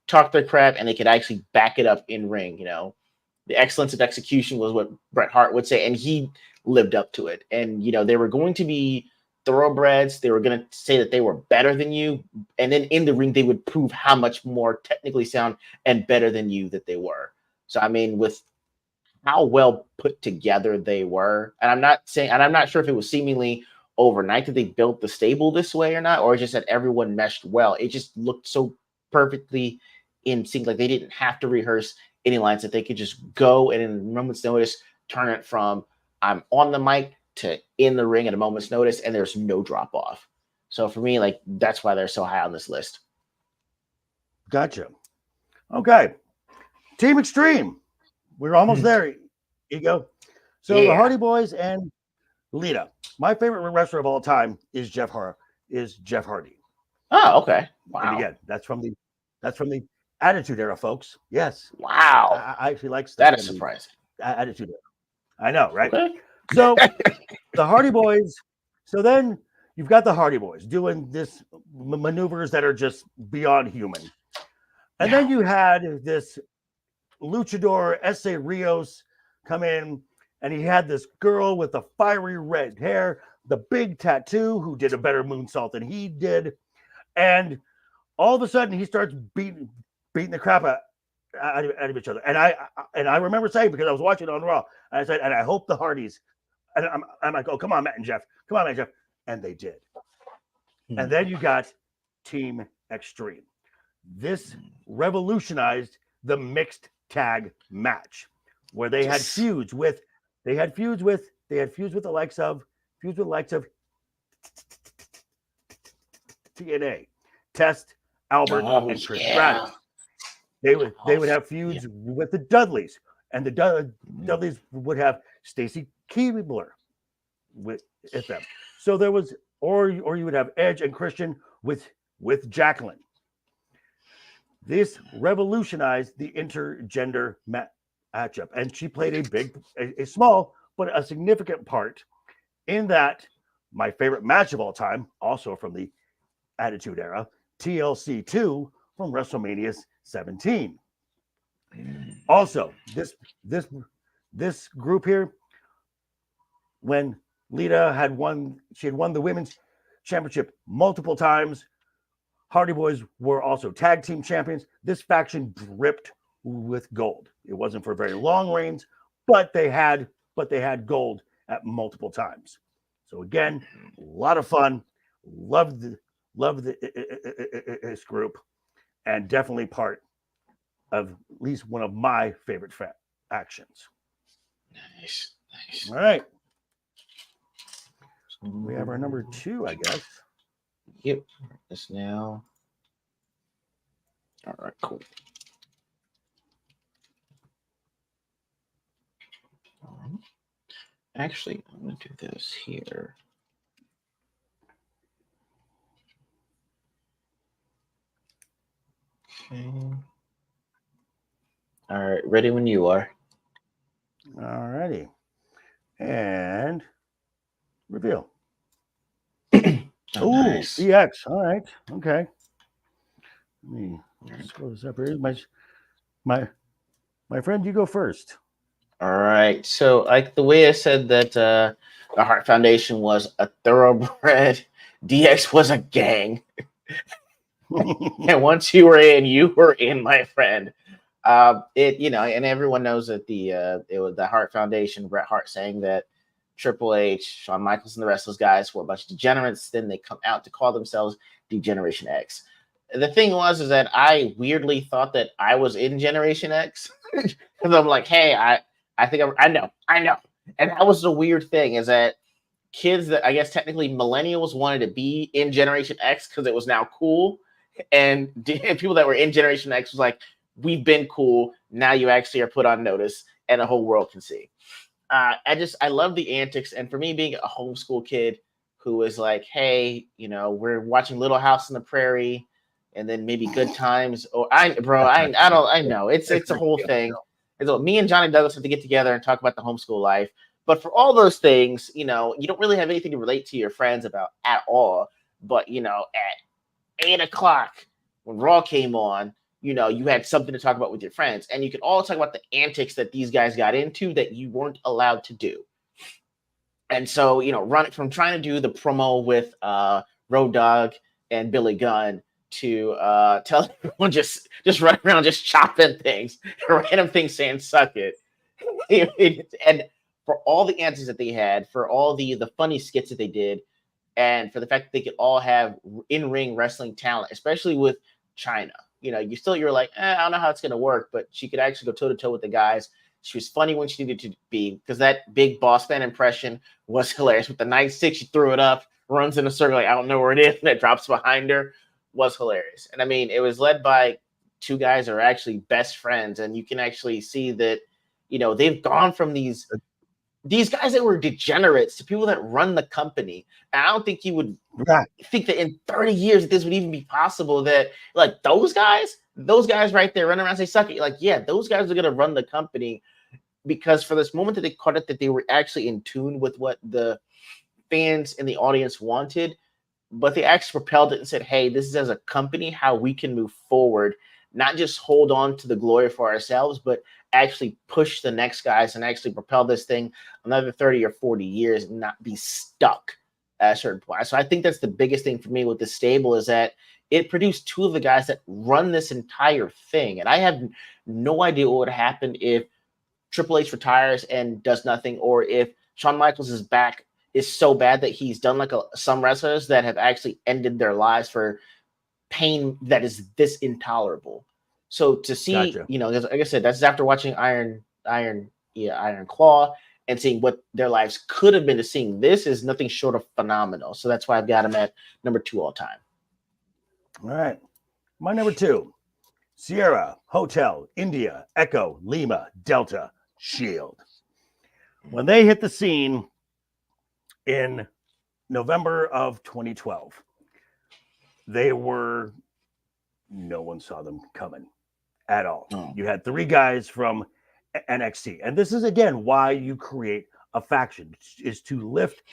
talk their crap and they could actually back it up in ring. The excellence of execution was what Bret Hart would say, and he lived up to it. And they were going to be thoroughbreds. They were going to say that they were better than you, and then in the ring they would prove how much more technically sound and better than you that they were. So I mean, with how well put together they were, and I'm not sure if it was seemingly overnight that they built the stable this way or not, or just that everyone meshed well. It just looked so perfectly in sync, like they didn't have to rehearse any lines, that they could just go and in a moment's notice turn it from I'm on the mic to in the ring at a moment's notice, and there's no drop off. So for me, like, that's why they're so high on this list. Gotcha. Okay. Team Extreme. We're almost there, Ego. So the Hardy Boys and Lita. My favorite wrestler of all time is Jeff Hardy. Oh, okay. Wow. And again, that's from the Attitude Era, folks. Yes. Wow. I actually like stuff. That is surprising. Attitude Era. I know, right? Okay. So the Hardy Boys. So then you've got the Hardy Boys doing this maneuvers that are just beyond human. And then you had this luchador Essa Rios come in, and he had this girl with the fiery red hair, the big tattoo, who did a better moonsault than he did. And all of a sudden he starts beating the crap out of each other. And I remember saying, because I was watching it on Raw, I said, and I hope the Hardys, and I'm like, oh, come on, Matt and Jeff. And they did. And then you got Team Extreme. This revolutionized the mixed tag match, where they had feuds with the likes of TNA, Test, Albert, and Chris Stratus. They would have feuds with the Dudleys, and the Dudleys would have Stacy Keibler with them. So there was, or you would have Edge and Christian with Jacqueline. This revolutionized the intergender matchup, and she played a small but a significant part in that. My favorite match of all time, also from the Attitude Era, TLC 2 from WrestleMania 17. Also, this group here, when Lita had won the women's championship multiple times. Hardy Boys were also tag team champions. This faction dripped with gold. It wasn't for very long reigns, but they had gold at multiple times. So again, a lot of fun. Loved this group, and definitely part of at least one of my favorite actions. Nice. All right. We have our number 2, I guess. Yep. This now. All right, cool. Actually, I'm going to do this here. Okay. All right, ready when you are. All righty. And reveal. Oh, Ooh, nice. EX. All right. Okay. Let me scroll this up here. My friend, you go first. All right. So, like the way I said that the Heart Foundation was a thoroughbred, DX was a gang. And once you were in, my friend. And everyone knows that it was the Hart Foundation, Bret Hart saying that Triple H, Shawn Michaels, and the rest of those guys were a bunch of degenerates. Then they come out to call themselves Degeneration X. The thing is that I weirdly thought that I was in Generation X because I'm like, hey, I think I know, and that was the weird thing is that kids that I guess technically millennials wanted to be in Generation X because it was now cool, and people that were in Generation X was like, we've been cool. Now you actually are put on notice, and the whole world can see. I love the antics, and for me, being a homeschool kid who was like, hey, we're watching Little House on the Prairie, and then maybe Good Times. Or I know it's a whole thing. And so me and Johnny Douglas have to get together and talk about the homeschool life. But for all those things, you don't really have anything to relate to your friends about at all. But at 8 o'clock when Raw came on, you had something to talk about with your friends, and you could all talk about the antics that these guys got into that you weren't allowed to do. And so, run from trying to do the promo with Road Dogg and Billy Gunn to tell everyone just run around just chopping things, random things saying suck it. And for all the answers that they had, for all the funny skits that they did, and for the fact that they could all have in-ring wrestling talent, especially with China. You're like, I don't know how it's going to work, but she could actually go toe-to-toe with the guys. She was funny when she needed to be, because that big boss man impression was hilarious. With the 9-6, she threw it up, runs in a circle, like, I don't know where it is, and it drops behind her, was hilarious. And I mean, it was led by two guys that are actually best friends, and you can actually see that, they've gone from these guys that were degenerates to people that run the company. And I don't think you would think that in 30 years this would even be possible, that like those guys right there running around and say suck it. Like, yeah, those guys are going to run the company, because for this moment that they caught it, that they were actually in tune with what the fans and the audience wanted, but they actually propelled it and said, hey, this is as a company how we can move forward, not just hold on to the glory for ourselves, but actually push the next guys and actually propel this thing another 30 or 40 years and not be stuck at a certain point. So I think that's the biggest thing for me with this stable, is that it produced two of the guys that run this entire thing. And I have no idea what would happen if Triple H retires and does nothing, or if Shawn Michaels' back is so bad that he's done like some wrestlers that have actually ended their lives for pain that is this intolerable. So to see, Gotcha. Like I said, that's after watching Iron Claw and seeing what their lives could have been, to seeing this is nothing short of phenomenal. So that's why I've got him at number 2 all time. All right. My number 2, Sierra, Hotel, India, Echo, Lima, Delta, Shield. When they hit the scene in November of 2012, no one saw them coming at all. You had 3 guys from NXT. And this is, again, why you create a faction, is to lift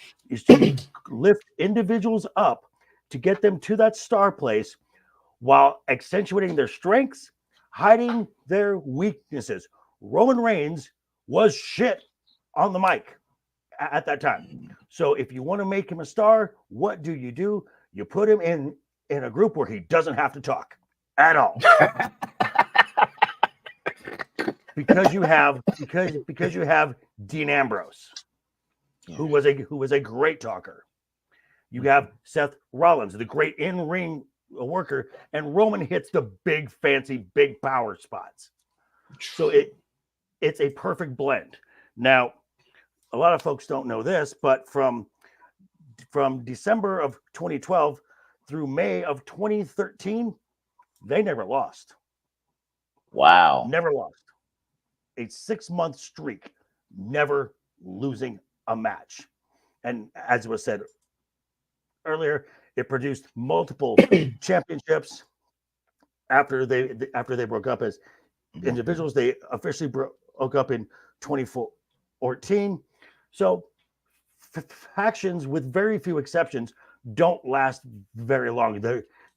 individuals up to get them to that star place while accentuating their strengths, hiding their weaknesses. Roman Reigns was shit on the mic at that time. So if you want to make him a star, what do? You put him in a group where he doesn't have to talk at all. because you have Dean Ambrose, who was a great talker. You have Seth Rollins, the great in-ring worker, and Roman hits the big fancy big power spots. So it's a perfect blend. Now, a lot of folks don't know this, but from December of 2012 through May of 2013, they never lost. Wow. Never lost. A 6-month streak, never losing a match. And as was said earlier, it produced multiple championships. After they broke up as individuals, they officially broke up in 2014. So factions, with very few exceptions, don't last very long.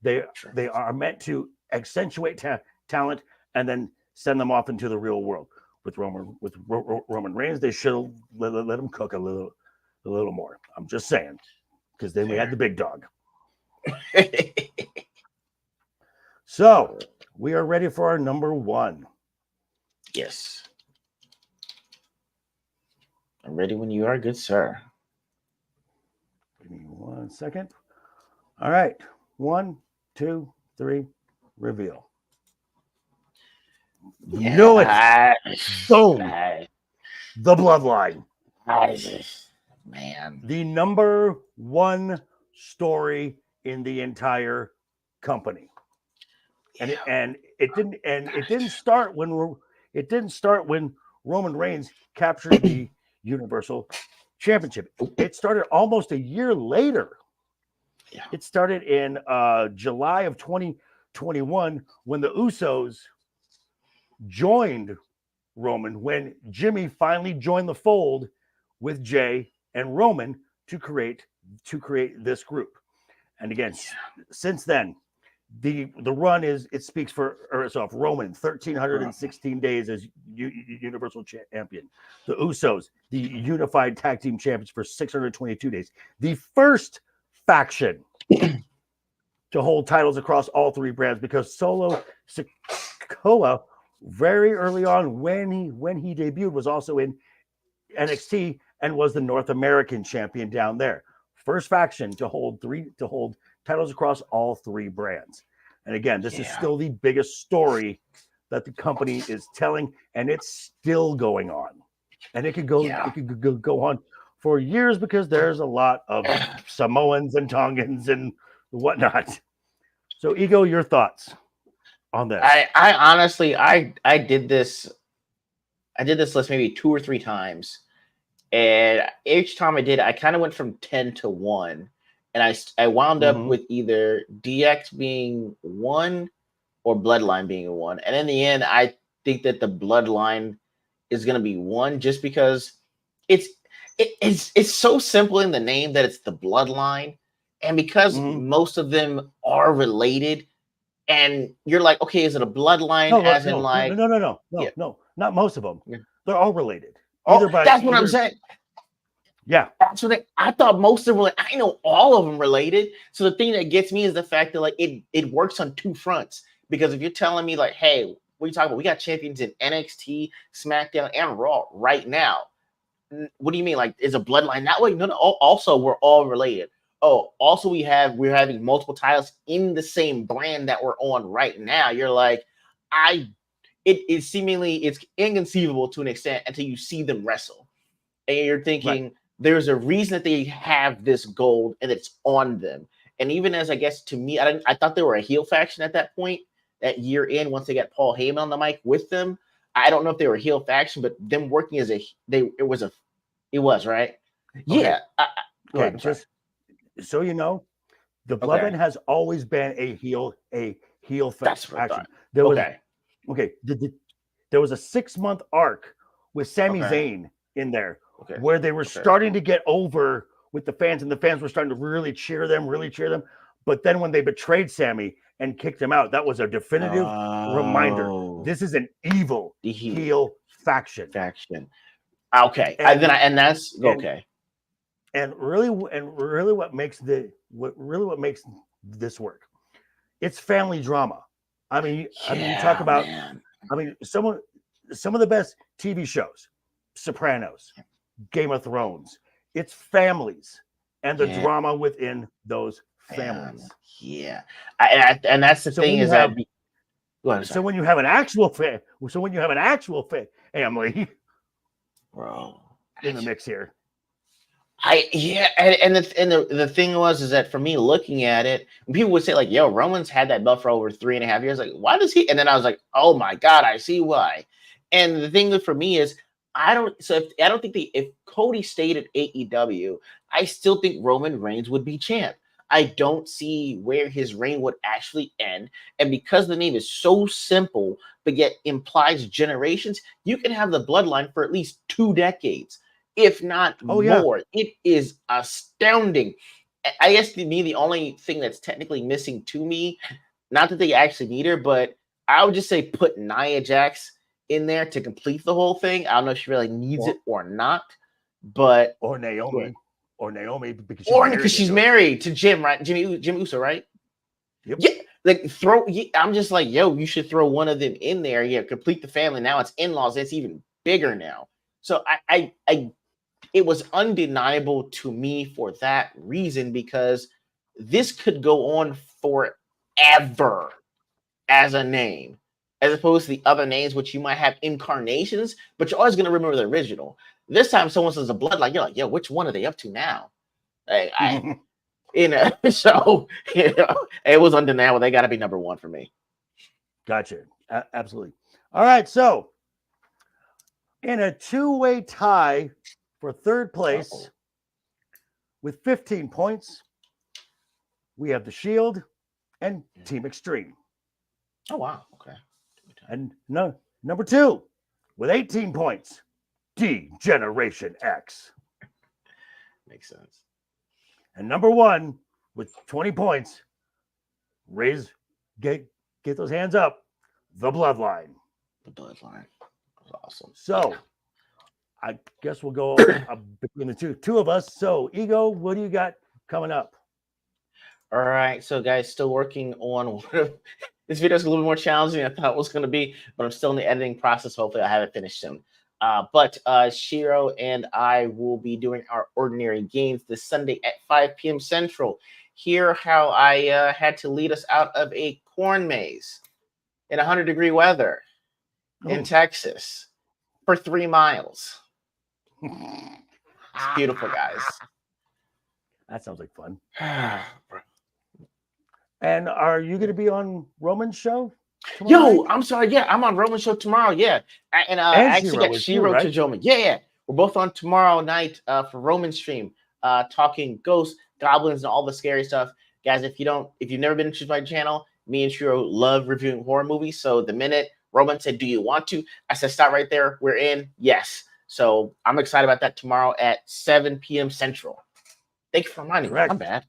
They are meant to accentuate talent and then send them off into the real world. With Roman Reigns, they should let him cook a little more. I'm just saying, because then we had the big dog. So we are ready for our number one. Yes. I'm ready when you are, good sir. Give me 1 second. All right. 1, 2, 3, reveal. Yeah. Knew it. Boom. The Bloodline. Man. The number one story in the entire company. And it didn't start when Roman Reigns captured the Universal Championship. It started almost a year later. Yeah. It started in July of 2021 when the Usos joined Roman, when Jimmy finally joined the fold with Jay and Roman to create this group. And again, since then, the run speaks for itself. Roman, 1,316 days as Universal Champion. The Usos, the Unified Tag Team Champions, for 622 days. The first faction to hold titles across all three brands, because Solo Sikoa, very early on when he debuted, was also in NXT and was the North American champion down there. First faction to hold titles across all three brands. And again, this is still the biggest story that the company is telling, and it's still going on. And it could go on for years, because there's a lot of Samoans and Tongans and whatnot. So, Ego, your thoughts on this? I honestly, I did this list maybe 2 or 3 times, and each time I did, I kind of went from 10 to 1, and I wound up with either DX being 1 or Bloodline being 1, and in the end, I think that the Bloodline is going to be 1, just because it's so simple in the name that it's the Bloodline, and because most of them are related. And you're like, okay, is it a bloodline? No, not most of them. Yeah. They're all related. That's what I'm saying. Yeah, that's what I thought. Most of them, I know all of them related. So the thing that gets me is the fact that like it works on 2 fronts. Because if you're telling me like, hey, what are you talking about? We got champions in NXT, SmackDown, and Raw right now. What do you mean? Like, is a bloodline that way? No. Also, we're all related. Oh, also we're having multiple titles in the same brand that we're on right now. You're like, it's inconceivable to an extent until you see them wrestle. And you're thinking there's a reason that they have this gold and it's on them. And even as I guess to me, I thought they were a heel faction at that point, that year in, once they got Paul Heyman on the mic with them. I don't know if they were a heel faction, but them working as it was right. Yeah. Okay. Just so you know, the Bloodline has always been a heel faction. There was there was a 6-month arc with Sami Zayn in there where they were starting to get over with the fans, and the fans were starting to really cheer them. But then when they betrayed Sami and kicked him out, that was a definitive reminder. This is an evil heel faction. Okay. And really what makes this work, it's family drama. I mean, you talk about, some of the best TV shows, Sopranos, Game of Thrones, it's families and the drama within those families. And that's the thing is that. So when you have an actual family, bro, in the mix here. And the thing is that for me looking at it, when people would say like, yo, Roman's had that belt for over 3.5 years, like, why does he? And then I was like, oh my God, I see why. And the thing for me is, I don't think Cody stayed at AEW, I still think Roman Reigns would be champ. I don't see where his reign would actually end. And because the name is so simple, but yet implies generations, you can have the bloodline for at least 2 decades, if not more. Yeah. It is astounding. I guess to me, the only thing that's technically missing to me, not that they actually need her, but I would just say put Nia Jax in there to complete the whole thing. I don't know if she really needs it or not, but or Naomi. Or Naomi because she's married to Jim, right? Jim Uso, right? Yep. Yeah, like I'm just like, yo, you should throw one of them in there. Yeah, complete the family. Now it's in-laws. It's even bigger now. So it was undeniable to me for that reason, because this could go on forever as a name, as opposed to the other names, which you might have incarnations, but you're always going to remember the original. This time, someone says a bloodline, you're like, yo, which one are they up to now? So it was undeniable. They got to be number one for me. Gotcha. Absolutely. All right. So, in a 2-way tie for 3rd place with 15 points, we have the Shield and Team Extreme. Oh, wow. Okay. And number 2 with 18 points, Generation X. Makes sense. And number 1 with 20 points, get those hands up, the Bloodline. The Bloodline. That was awesome. So, I guess we'll go between the two of us. So, Ego, what do you got coming up? All right. So, guys, still working on this video is a little more challenging than I thought it was going to be, but I'm still in the editing process. Hopefully, I'll have it finished soon. But Shiro and I will be doing our Ordinary Games this Sunday at 5 p.m. Central. Hear how I had to lead us out of a corn maze in 100-degree weather in Texas for 3 miles. It's beautiful, guys. That sounds like fun. And are you going to be on Roman's show tomorrow night? I'm sorry. Yeah, I'm on Roman's show tomorrow. Yeah. And I actually got Shiro to join me. Yeah. We're both on tomorrow night for Roman's stream, talking ghosts, goblins, and all the scary stuff. Guys, if you've never been introduced to my channel, me and Shiro love reviewing horror movies. So the minute Roman said, "Do you want to?" I said, "Stop right there. We're in." Yes. So I'm excited about that tomorrow at 7 p.m. Central. Thank you for reminding me. I'm bad.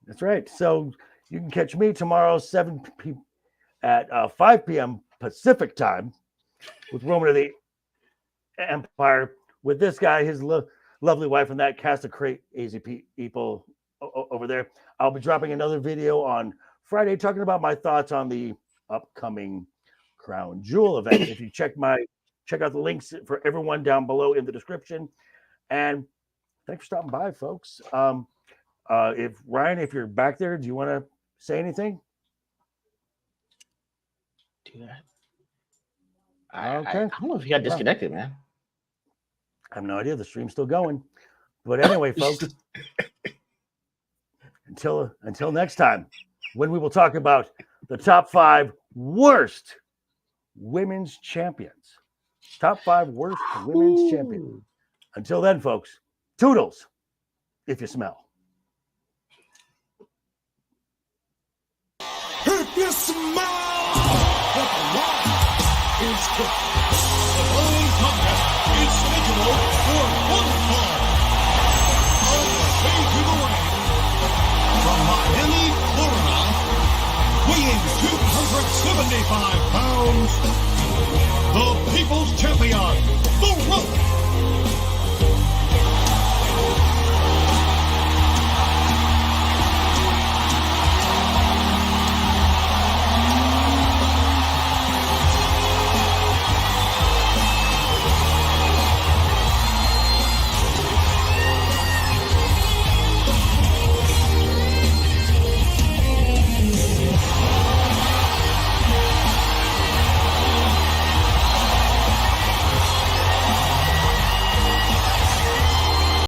That's right. So you can catch me tomorrow, 7 p.m. at 5 p.m. Pacific time with Roman of the Empire, with this guy, his lovely wife, and that cast of crazy people over there. I'll be dropping another video on Friday talking about my thoughts on the upcoming Crown Jewel event. If you check out the links for everyone down below in the description. And thanks for stopping by, folks. If Ryan, if you're back there, do you want to say anything? Do that. Okay. I don't know if he got disconnected, man. I have no idea. The stream's still going. But anyway, folks, until next time, when we will talk about the top 5 worst women's champions. Top 5 worst women's champions. Until then, folks, toodles if you smell. If you smell what the law is cooking. The following contest is scheduled for 1 fall. On the way to the ring, from Miami, Florida, weighing 275 pounds,